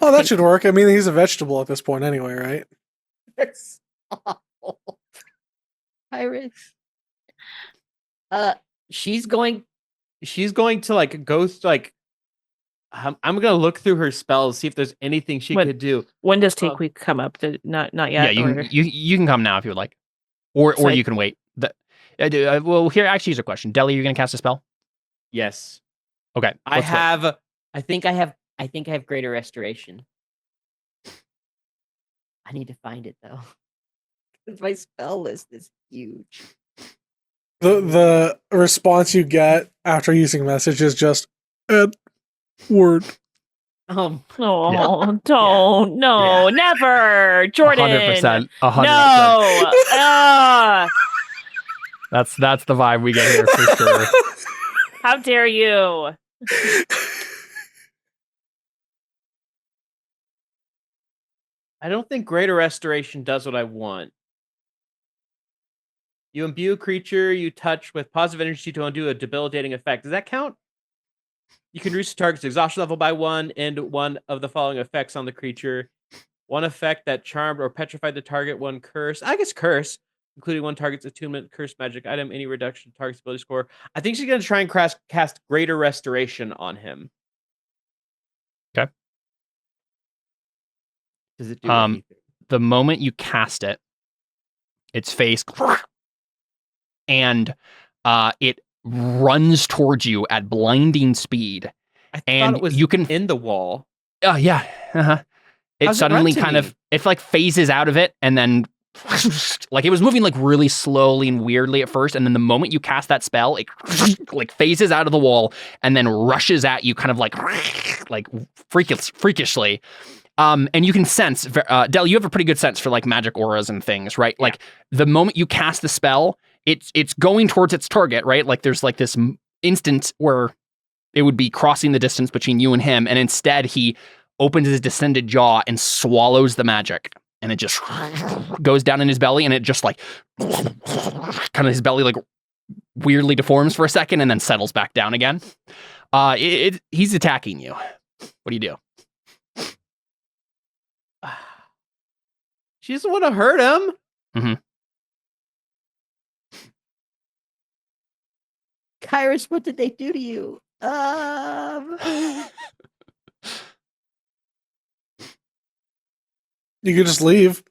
Oh, that should work. I mean, he's a vegetable at this point anyway, right? That's awful. Iris. She's going to like go like. I'm gonna look through her spells, see if there's anything she could do. When does Take Week come up? Not yet. Yeah, you can come now if you would like, or you can wait. Well, here actually is a question. Deli, are you gonna cast a spell? Yes. Okay. I think I have greater restoration. I need to find it though. My spell list is huge. The response you get after using message is just word. Oh, don't. No, never. Jordan. 100%. 100%. No. That's the vibe we get here for sure. How dare you? I don't think greater restoration does what I want. You imbue a creature you touch with positive energy to undo a debilitating effect. Does that count? You can reduce the target's exhaustion level by 1 and one of the following effects on the creature. One effect that charmed or petrified the target, one curse. I guess curse, including one target's attunement, curse magic item, any reduction to target's ability score. I think she's going to try and cast greater restoration on him. Okay. Does it do anything? The moment you cast it, its face and it runs towards you at blinding speed. I thought it was you can in the wall. Oh yeah. Uh-huh. It suddenly kind of like phases out of it and then like it was moving like really slowly and weirdly at first, and then the moment you cast that spell, it like phases out of the wall and then rushes at you kind of like freakishly. And you can sense, Del, you have a pretty good sense for like magic auras and things, right? Yeah. Like the moment you cast the spell, it's going towards its target, right? Like there's like this instant where it would be crossing the distance between you and him, and instead he opens his descended jaw and swallows the magic. And it just goes down in his belly, and it just like kind of his belly like weirdly deforms for a second and then settles back down again. He's attacking you. What do you do? She doesn't want to hurt him. Mm-hmm. Kyrus, what did they do to you? You could just leave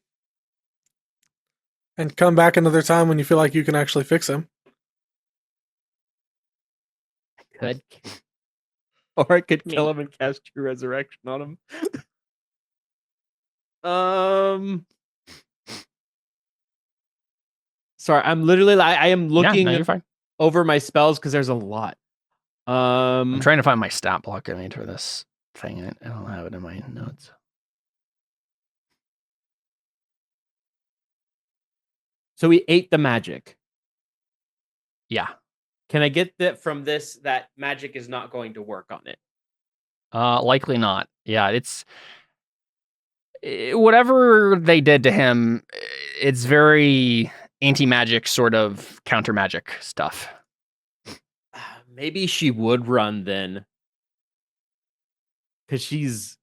and come back another time when you feel like you can actually fix him. I could. Or I could kill him and cast True Resurrection on him. Sorry, I'm literally I am looking over my spells because there's a lot. I'm trying to find my stat block I made for this thing. I don't have it in my notes. So we ate the magic. Yeah. Can I get that from this that magic is not going to work on it? Likely not. Yeah, it's whatever they did to him, it's very anti-magic sort of counter-magic stuff. Maybe she would run then. Because she's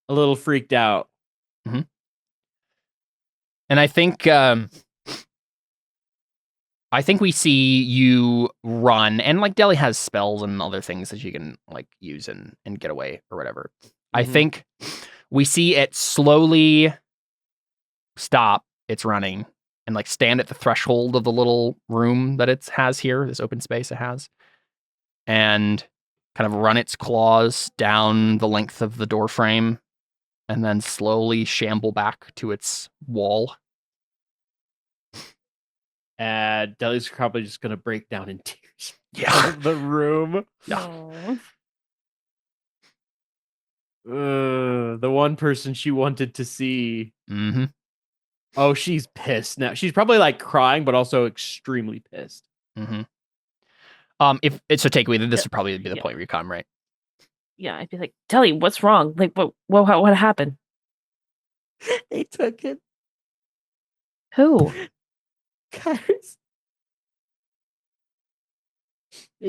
a little freaked out. Mm-hmm. And I think we see you run, and like Deli has spells and other things that you can like use and get away or whatever. Mm-hmm. I think we see it slowly stop its running and like stand at the threshold of the little room that it has here, this open space it has, and kind of run its claws down the length of the door frame and then slowly shamble back to its wall. Deli's probably just going to break down in tears. Yeah. the room. Aw. The one person she wanted to see. Mm-hmm. Oh, she's pissed now. She's probably like crying, but also extremely pissed. Mm-hmm. If it's a takeaway, then this would probably be the Yeah. point where you come, right? Yeah, I'd be like, Telly, what's wrong? Like, what happened? They took him. Who? Guys.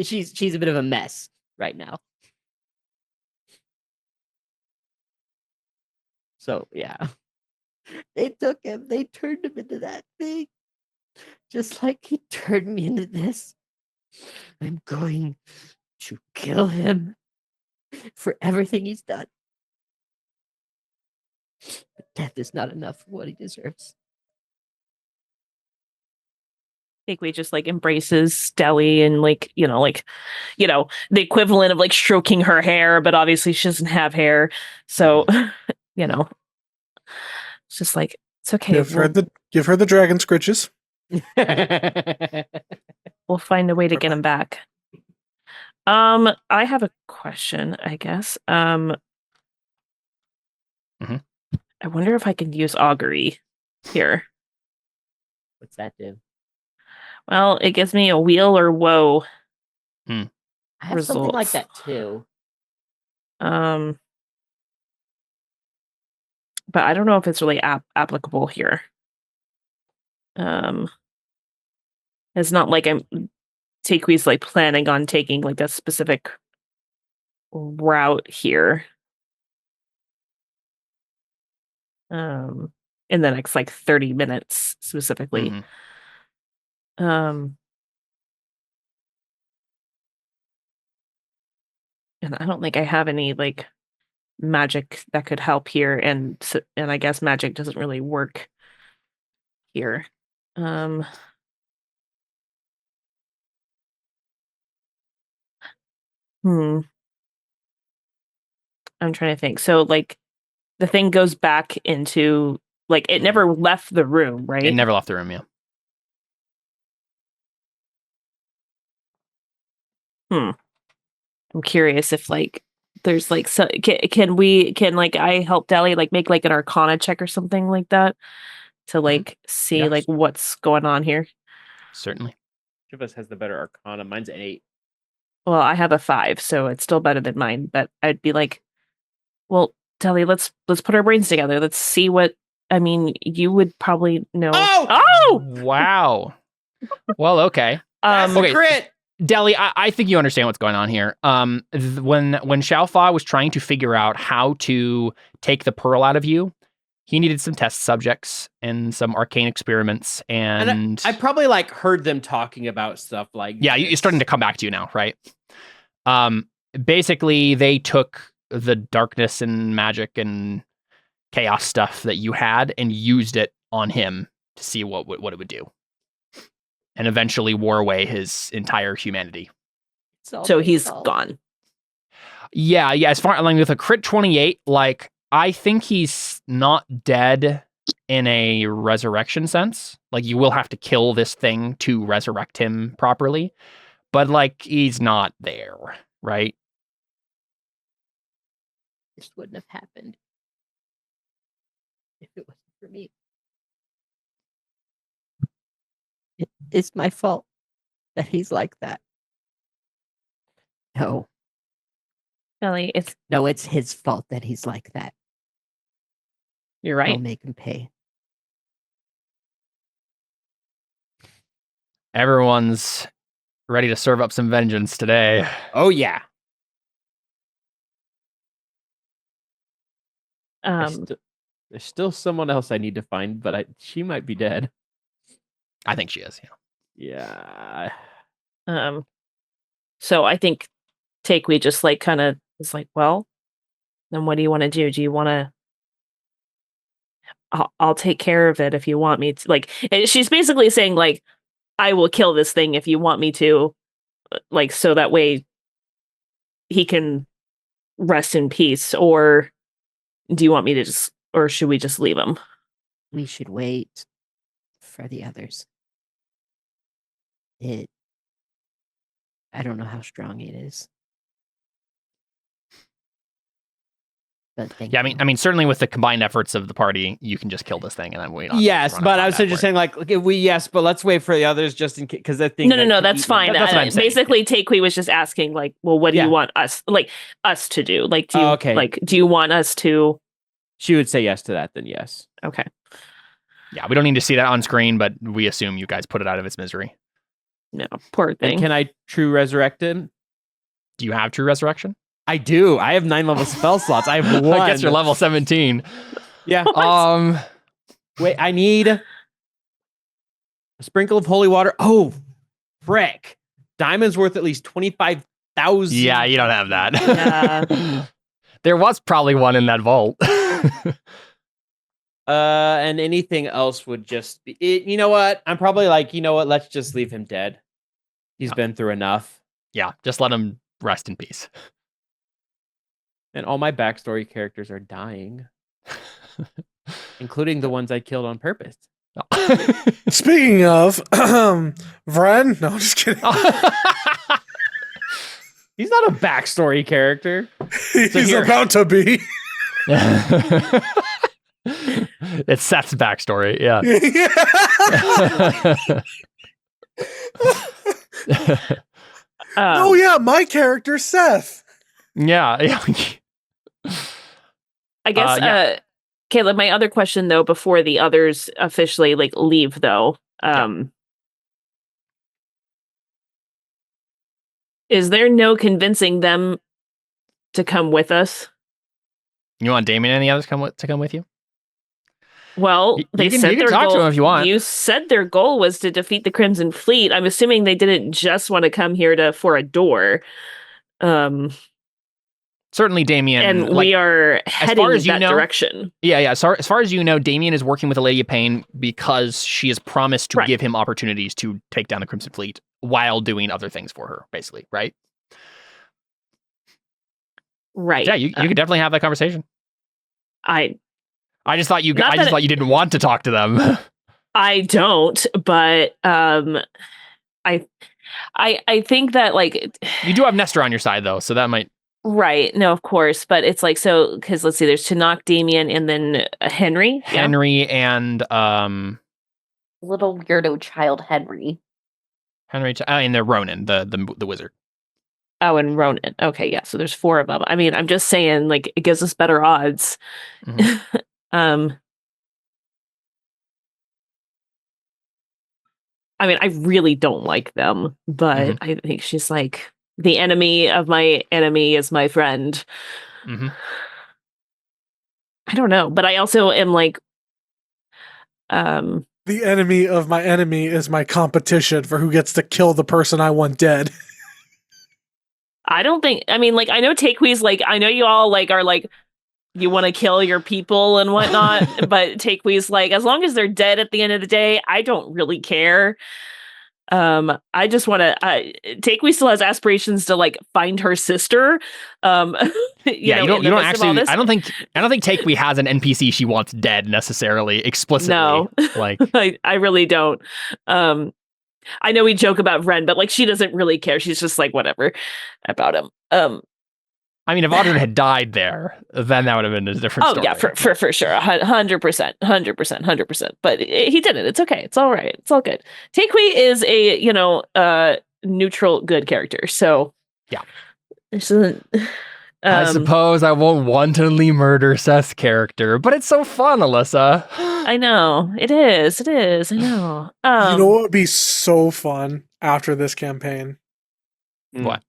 She's a bit of a mess right now. So yeah. They took him. They turned him into that thing. Just like he turned me into this. I'm going to kill him for everything he's done. But death is not enough for what he deserves. Takeaway just like embraces Deli and the equivalent of like stroking her hair, but obviously she doesn't have hair. So, it's just like, it's okay. Give her the dragon scritches. We'll find a way to get him back. I have a question, I guess. Mhm. I wonder if I can use augury here. What's that do? Well, it gives me a weal or woe. I have something like Results. that too. But I don't know if it's really applicable here. It's not like Takewee's like planning on taking like a specific route here. In the next like 30 minutes specifically. Mhm. And I don't think I have any like magic that could help here, and I guess magic doesn't really work here. I'm trying to think. So like the thing goes back into like it never left the room, right? It never left the room, yeah. I'm curious if like there's like can like I help Deli like make like an arcana check or something like that to like see Yeah. like what's going on here. Certainly. Which of us has the better arcana? Mine's an 8. Well, I have a 5, so it's still better than mine, but I'd be like, well, Deli, let's put our brains together. Let's see what I mean, you would probably know. Oh! Wow. Well, okay. That's okay. the crit. Deli, I think you understand what's going on here. When Xiaofa was trying to figure out how to take the pearl out of you, he needed some test subjects and some arcane experiments, and I probably like heard them talking about stuff like you're starting to come back to you now, right? Basically, they took the darkness and magic and chaos stuff that you had and used it on him to see what it would do, and eventually wore away his entire humanity. So he's gone. Yeah. As far like with a crit 28, like I think he's not dead in a resurrection sense. Like you will have to kill this thing to resurrect him properly, but like he's not there, right? This wouldn't have happened if it wasn't for me. It's my fault that he's like that. No, Deli, it's his fault that he's like that. you're right. I'll make him pay. Everyone's ready to serve up some vengeance today. Oh yeah. There's still someone else I need to find, but she might be dead. I think she is. Yeah. So I think Takewe just like kind of is like, well, then what do you want to do? Do you want to? I'll take care of it if you want me to. Like, she's basically saying like, I will kill this thing if you want me to, like, so that way he can rest in peace. Or do you want me to or should we just leave him? We should wait for the others. I don't know how strong it is. But thank Yeah, you. I mean, certainly with the combined efforts of the party, you can just kill this thing, and then we. Yes, but I was just saying, like, but let's wait for the others just in case, because I think No, that's fine. That's what I'm saying. Basically, Takewee was just asking, like, well, what do you want us to do? Like, do you do you want us to? She would say yes to that. Then yes. Okay. Yeah, we don't need to see that on screen, but we assume you guys put it out of its misery. No, poor thing. And can I true resurrect him? Do you have true resurrection? I do. I have 9 level spell slots. I have 1. I guess you're level 17. Yeah. Wait, I need a sprinkle of holy water. Oh, frick. Diamond's worth at least 25,000. Yeah, you don't have that. Yeah. There was probably one in that vault. And anything else would just be. You know what? I'm probably like, you know what? Let's just leave him dead. He's been through enough. Yeah, just let him rest in peace. And all my backstory characters are dying, including the ones I killed on purpose. Speaking of, Vren? No, I'm just kidding. He's not a backstory character. He's about to be. It's Seth's backstory, yeah. Oh yeah, my character, Seth. Yeah. I guess, Caleb, my other question, though, before the others officially leave, though, is there no convincing them to come with us? You want Damien and the others to come with you? Well, they said you can their talk goal. to them if you want. You said their goal was to defeat the Crimson Fleet. I'm assuming they didn't just want to come here for a door. Certainly, Damien. And we are heading in that direction. Yeah. So, as far as you know, Damien is working with the Lady of Pain because she has promised to give him opportunities to take down the Crimson Fleet while doing other things for her, basically, right? Right. Yeah, you could definitely have that conversation. I just thought you didn't want to talk to them. I don't, but I think that you do have Nestor on your side though, so that might. Right. No, of course. But it's because let's see, there's Tanakh, Damien, and then Henry. Henry and little weirdo child Henry. And they're Ronan, the wizard. Oh, and Ronan. Okay, yeah. So there's 4 of them. I mean, I'm just saying, it gives us better odds. Mm-hmm. I mean, I really don't like them, but I think she's the enemy of my enemy is my friend. Mm-hmm. I don't know, but I also am the enemy of my enemy is my competition for who gets to kill the person I want dead. I don't think. I mean, I know Takewee's I know you all are you want to kill your people and whatnot, but Takewee's as long as they're dead at the end of the day, I don't really care. I just want to. Takewee still has aspirations to find her sister. You don't actually. I don't think Takewee has an NPC she wants dead necessarily explicitly. No, I really don't. I know we joke about Vren, but she doesn't really care. She's just whatever about him. I mean, if Audrey had died there, then that would have been a different story. Oh, yeah, for sure. 100%. But he didn't. It's okay. It's all right. It's all good. Takewee is a, neutral good character. So, yeah. I suppose I won't wantonly murder Seth's character, but it's so fun, Alyssa. I know. It is. I know. You know what would be so fun after this campaign? What?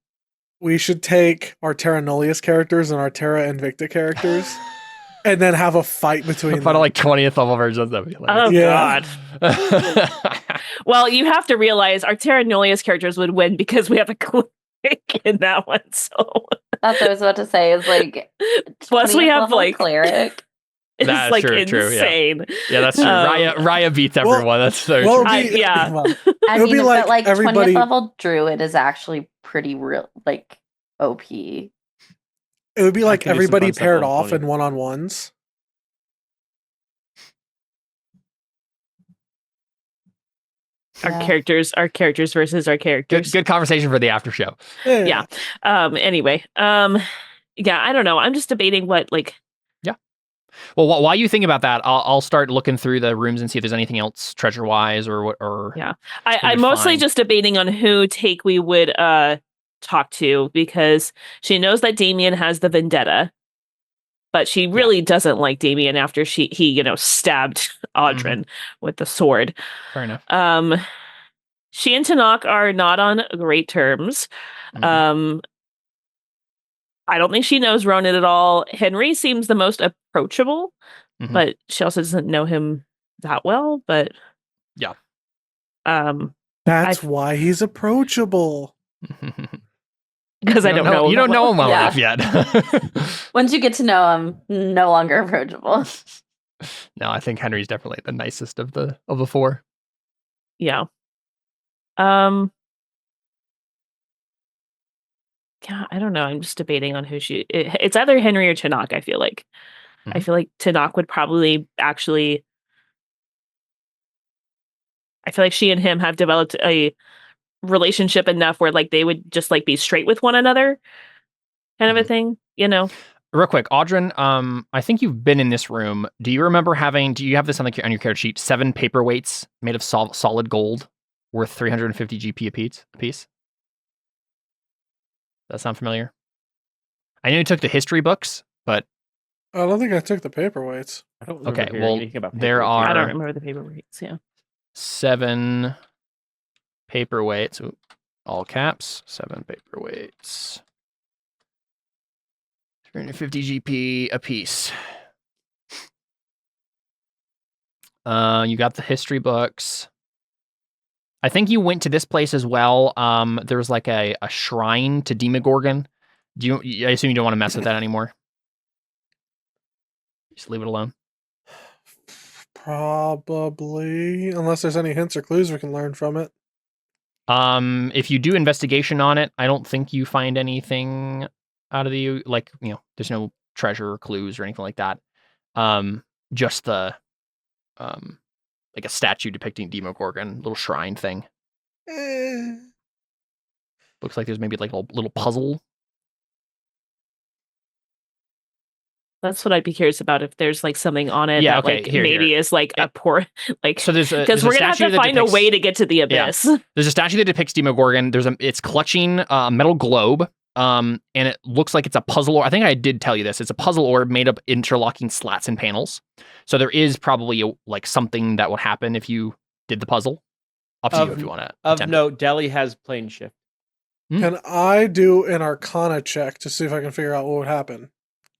We should take our Terra Nullius characters and our Terra Invicta characters and then have a fight between them. 20th level versions of it. Oh, God. Well, you have to realize our Terra Nullius characters would win because we have a cleric in that one. So that's what I was about to say is plus we have cleric. It's that's true, insane. Yeah, that's true. Raya beats everyone. That's so true. I mean, but everybody... 20th level druid is actually pretty real, OP. It would be everybody paired off in one-on-ones. our Yeah. characters versus our characters. Good conversation for the after show. Yeah. Anyway. Yeah, I don't know. I'm just debating what Well, while you think about that, I'll start looking through the rooms and see if there's anything else treasure-wise or what. Or Yeah. I'm mostly just debating on who take we would talk to, because she knows that Damien has the vendetta, but she really doesn't like Damien after he stabbed Audrin with the sword. Fair enough. She and Tanakh are not on great terms. I don't think she knows Ronan at all. Henry seems the most approachable, but she also doesn't know him that well. But yeah, that's why he's approachable. Because I don't know. You don't know him well enough yet. Once you get to know him, no longer approachable. No, I think Henry's definitely the nicest of the four. Yeah. Yeah, I don't know. I'm just debating on who it's either Henry or Tanakh, I feel like. I feel like Tanakh would probably actually. I feel like she and him have developed a relationship enough where they would just be straight with one another, kind of a thing, Real quick, Audrin, I think you've been in this room. Do you remember do you have this on your character sheet? 7 paperweights made of solid gold worth 350 GP a piece? That sound familiar? I know you took the history books, but I don't think I took the paperweights. I don't remember okay. hearing Well, anything about there paperweights. are. I don't remember the paperweights. Yeah, 7 paperweights. Ooh, all caps. 7 paperweights. 350 GP a piece. You got the history books. I think you went to this place as well. There was a shrine to Demogorgon. I assume you don't want to mess with that anymore? Just leave it alone? Probably. Unless there's any hints or clues we can learn from it. If you do investigation on it, I don't think you find anything out of there's no treasure or clues or anything like that. Just the a statue depicting Demogorgon, little shrine thing. Looks like there's maybe a little puzzle. that's what I'd be curious about, if there's something on it Yeah, that okay, here. is a poor So there's because we're gonna have to find a way to get to the abyss. There's a statue that depicts Demogorgon. It's clutching a metal globe. And it looks like it's a puzzle. I think I did tell you this. It's a puzzle orb made of interlocking slats and panels. So there is probably something that would happen if you did the puzzle. Up to you if you want to. Of note, Delhi has plane shift. Can I do an Arcana check to see if I can figure out what would happen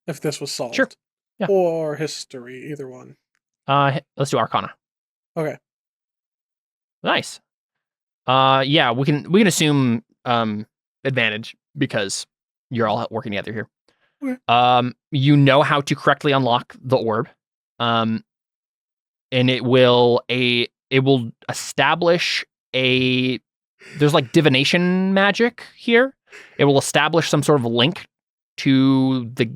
if this was solved? Sure. Yeah. Or history, either one. Let's do Arcana. Okay. Nice. Yeah, we can assume advantage because you're all working together here. Okay. You know how to correctly unlock the orb. And it will establish there's divination magic here. It will establish some sort of link to the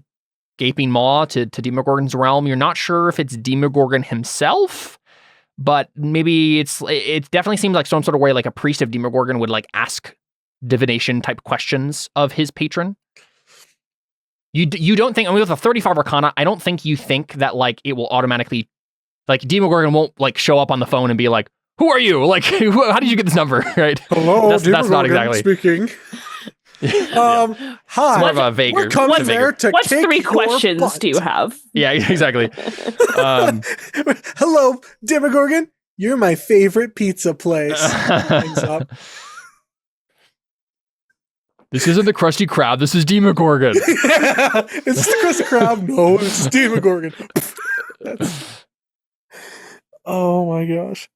gaping maw, to Demogorgon's realm. You're not sure if it's Demogorgon himself, but maybe it definitely seems like some sort of way a priest of Demogorgon would ask divination type questions of his patron. You don't think, with a 35 Arcana, I don't think you think that it will automatically Demogorgon won't show up on the phone and be like, who are you? How did you get this number? Right? Hello, that's not exactly speaking. Hi. It's more of a vaguer. We're coming there to What's kick 3 your questions butt. do you have? Yeah, exactly. Hello, Demogorgon. You're my favorite pizza place. Hangs up. This isn't the Krusty Krab. This is Demogorgon. Is this the Krusty Krab? No, it's Demogorgon. Oh my gosh.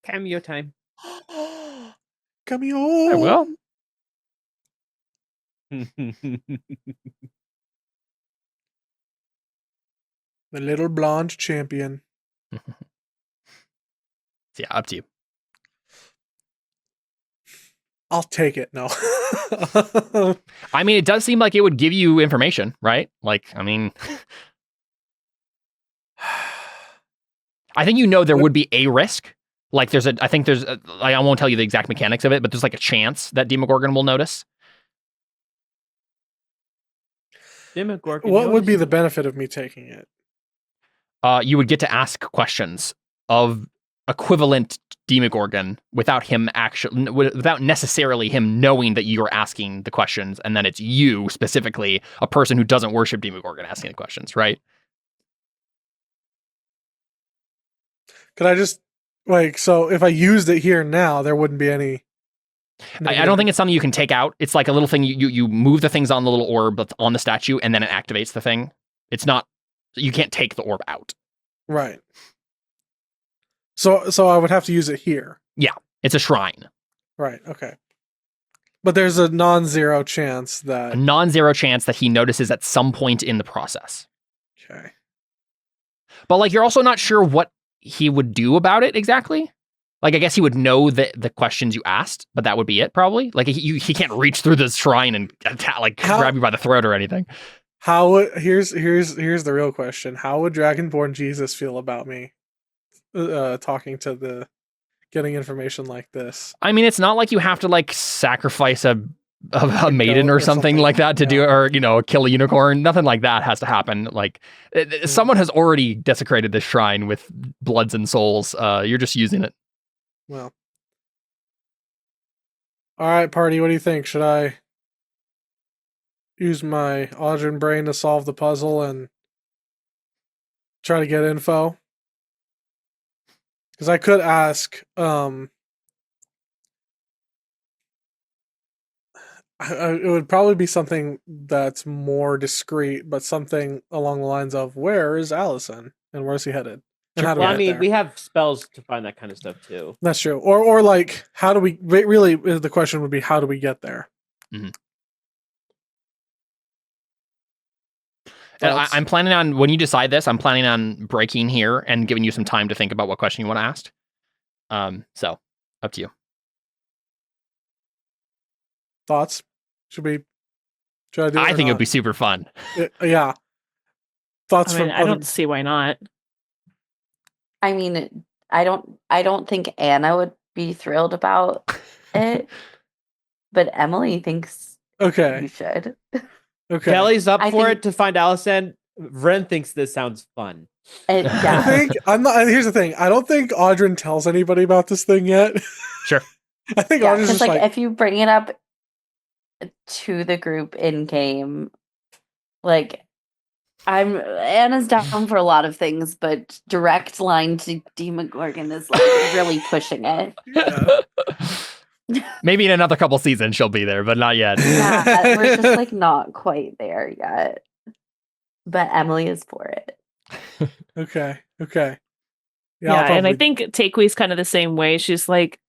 Cameo time. Cameo. I will. The little blonde champion. Yeah, up to you. I'll take it. No. I mean, it does seem like it would give you information, right? I think there would be a risk. Like I won't tell you the exact mechanics of it, but there's like a chance that Demogorgon will notice. Demogorgon. What would be the benefit of me taking it? You would get to ask questions of equivalent Demogorgon without necessarily him knowing that you're asking the questions, and then it's you specifically, a person who doesn't worship Demogorgon, asking the questions, right? Could I just so if I used it here now, there wouldn't be any. I don't think it's something you can take out. It's like a little thing you move the things on the little orb that's on the statue, and then it activates the thing. It's not, you can't take the orb out. Right. So I would have to use it here. Yeah, it's a shrine. Right. Okay. But there's a non-zero chance that he notices at some point in the process. Okay. But like, you're also not sure what he would do about it exactly. Like, I guess he would know the questions you asked, but that would be it probably. Like, he can't reach through this shrine and grab you by the throat or anything. Here's the real question. How would Dragonborn Jesus feel about me talking to getting information like this? I mean, it's not like you have to like sacrifice a maiden or something like that to do, or kill a unicorn. Nothing like that has to happen. Like, someone has already desecrated this shrine with bloods and souls. You're just using it. Well, all right, party. What do you think? Should I use my Audrin brain to solve the puzzle and try to get info? Because I could ask. It would probably be something that's more discreet, but something along the lines of, "Where is Allison and where's he headed?" And how do Well, I mean, there? we have spells to find that kind of stuff too. That's true. Or like, how do we? Really, the question would be, how do we get there? Mm-hmm. And I'm planning on, when you decide this, I'm planning on breaking here and giving you some time to think about what question you want to ask. So up to you. Thoughts? Should I do it? I think it would be super fun. Yeah. Thoughts I mean, from I don't see why not. I mean, I don't think Anna would be thrilled about it, but Emily thinks you should. Okay. Kelly's up for it to find Allison. Ren thinks this sounds fun. Yeah. I think I'm not. Here's the thing. I don't think Audrin tells anybody about this thing yet. Sure. I think Audrin's just like, if you bring it up to the group in game, like, Anna's down for a lot of things, but direct line to Demogorgon is like really pushing it. Yeah. Maybe in another couple seasons she'll be there, but not yet. Yeah, we're just like not quite there yet. But Emily is for it. Okay. Yeah, and I think Takewee's kind of the same way. She's like,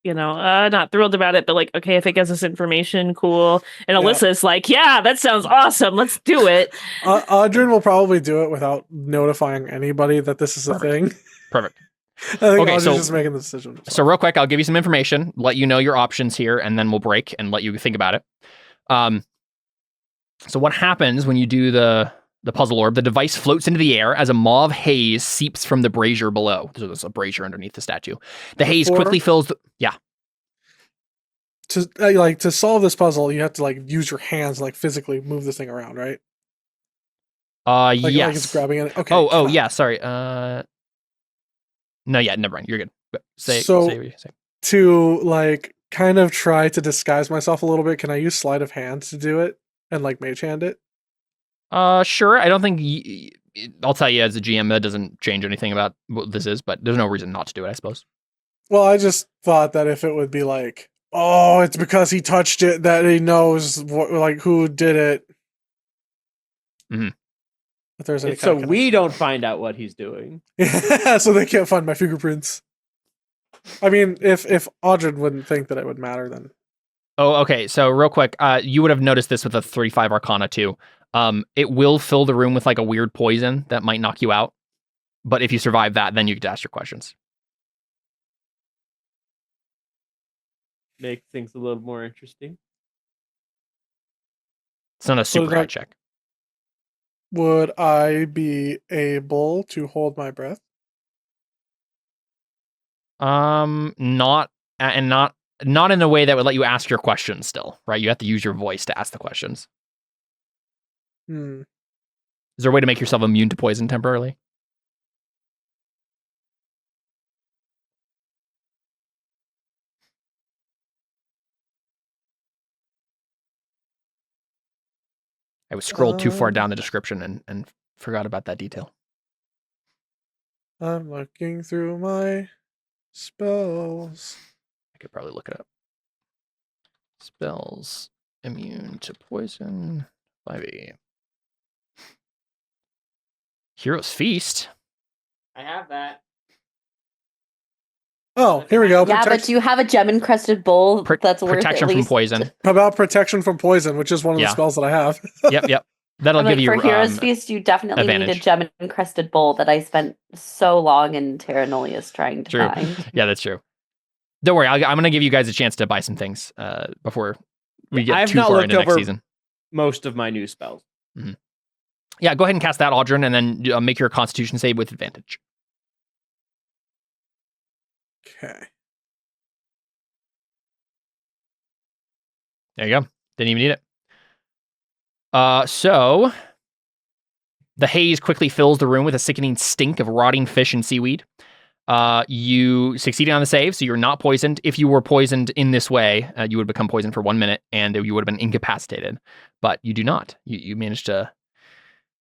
not thrilled about it, but like, okay, if it gives us information, cool. And Alyssa's like, yeah, that sounds awesome. Let's do it. Audrin will probably do it without notifying anybody that this is a thing. Perfect. I think Audrin's just making the decision. So real quick, I'll give you some information, let you know your options here, and then we'll break and let you think about it. So what happens when you do the puzzle orb? The device floats into the air as a maw of haze seeps from the brazier below. So there's a brazier underneath the statue. The haze quickly fills To solve this puzzle, you have to like use your hands, like physically move this thing around, right? Yes. Like it's grabbing it. Okay. Yeah. Sorry. No, yeah, never mind. You're good. Say what you say. To like kind of try to disguise myself a little bit, can I use sleight of hand to do it and like mage hand it? Sure. I don't think I'll tell you as a GM that doesn't change anything about what this is, but there's no reason not to do it, I suppose. Well, I just thought that if it would be like, oh, it's because he touched it that he knows who did it. Mm-hmm. If there's any so we don't find out what he's doing. Yeah, so they can't find my fingerprints. I mean, if Audrin wouldn't think that it would matter, then. Oh, okay. So real quick, you would have noticed this with a 35 Arcana too. It will fill the room with like a weird poison that might knock you out. But if you survive that, then you get to ask your questions. Makes things a little more interesting. It's not a super high check. Would I be able to hold my breath? Not in a way that would let you ask your questions still, right? You have to use your voice to ask the questions. Hmm. Is there a way to make yourself immune to poison temporarily? I was scrolled too far down the description and forgot about that detail. I'm looking through my spells. I could probably look it up. Spells immune to poison 5e. Hero's Feast. I have that. Oh, here we go. Yeah, but do you have a gem-encrusted bowl that's worth protection at from least? poison. How about protection from poison, which is one of the spells that I have? Yep. That'll I'm give you for Hero's Feast. You definitely advantage. need a gem-encrusted bowl that I spent so long in Terra Nullius trying to find. Yeah, that's true. Don't worry, I'm going to give you guys a chance to buy some things before we get too far into next season. Most of my new spells. Mm-hmm. Yeah, go ahead and cast that, Audrin, and then make your Constitution save with advantage. Okay. There you go. Didn't even need it. So the haze quickly fills the room with a sickening stink of rotting fish and seaweed. You succeeded on the save, so you're not poisoned. If you were poisoned in this way, you would become poisoned for 1 minute, and you would have been incapacitated. But you do not. You managed to.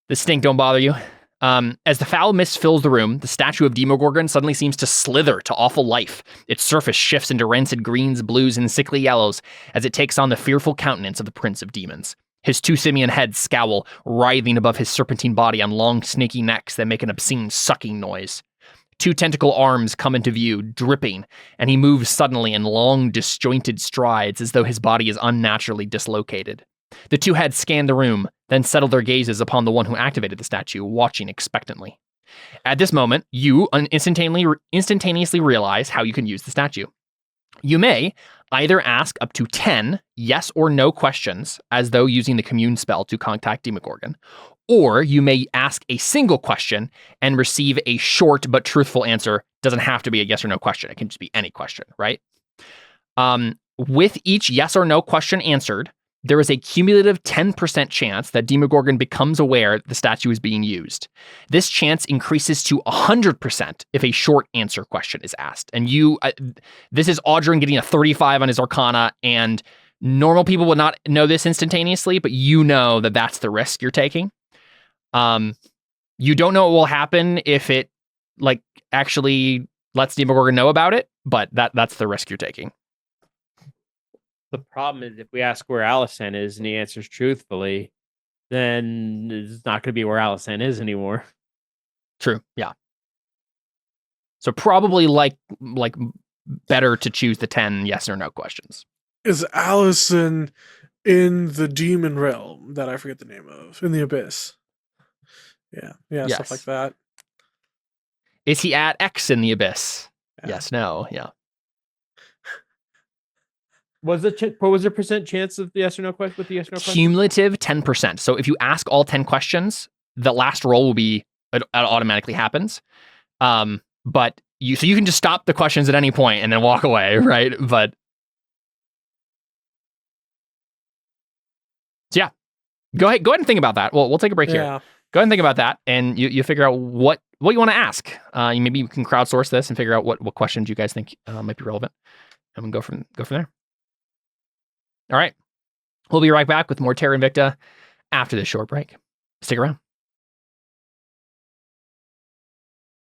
The stink don't bother you. As the foul mist fills the room, the statue of Demogorgon suddenly seems to slither to awful life. Its surface shifts into rancid greens, blues, and sickly yellows as it takes on the fearful countenance of the Prince of Demons. His two simian heads scowl, writhing above his serpentine body on long, snaky necks that make an obscene sucking noise. Two tentacle arms come into view, dripping, and he moves suddenly in long, disjointed strides as though his body is unnaturally dislocated. The two heads scan the room, then settle their gazes upon the one who activated the statue, watching expectantly. At this moment, you instantaneously realize how you can use the statue. You may either ask up to 10 yes or no questions, as though using the commune spell to contact Demogorgon, or you may ask a single question and receive a short but truthful answer. Doesn't have to be a yes or no question. It can just be any question, right? With each yes or no question answered, there is a cumulative 10% chance that Demogorgon becomes aware the statue is being used. This chance increases to 100% if a short answer question is asked. And this is Audrin getting a 35 on his Arcana, and normal people would not know this instantaneously, but you know that that's the risk you're taking. You don't know what will happen if it actually lets Demogorgon know about it, but that's the risk you're taking. The problem is if we ask where Alysanne is and he answers truthfully, then it's not going to be where Alysanne is anymore. True. Yeah. So probably like better to choose the 10 yes or no questions. Is Alysanne in the demon realm that I forget the name of, in the abyss? Yeah. Yes. Stuff like that. Is he at X in the abyss? Yeah. Yes. No. Yeah. What was the percent chance of the yes or no question with the yes or no question? Cumulative 10%. So if you ask all 10 questions, the last roll will be it automatically happens. But you can just stop the questions at any point and then walk away, right? But so yeah, go ahead and think about that. We'll take a break here. Go ahead and think about that, and you figure out what you want to ask. Maybe you can crowdsource this and figure out what questions you guys think might be relevant, and we can go from there. All right. We'll be right back with more Terra Invicta after this short break. Stick around.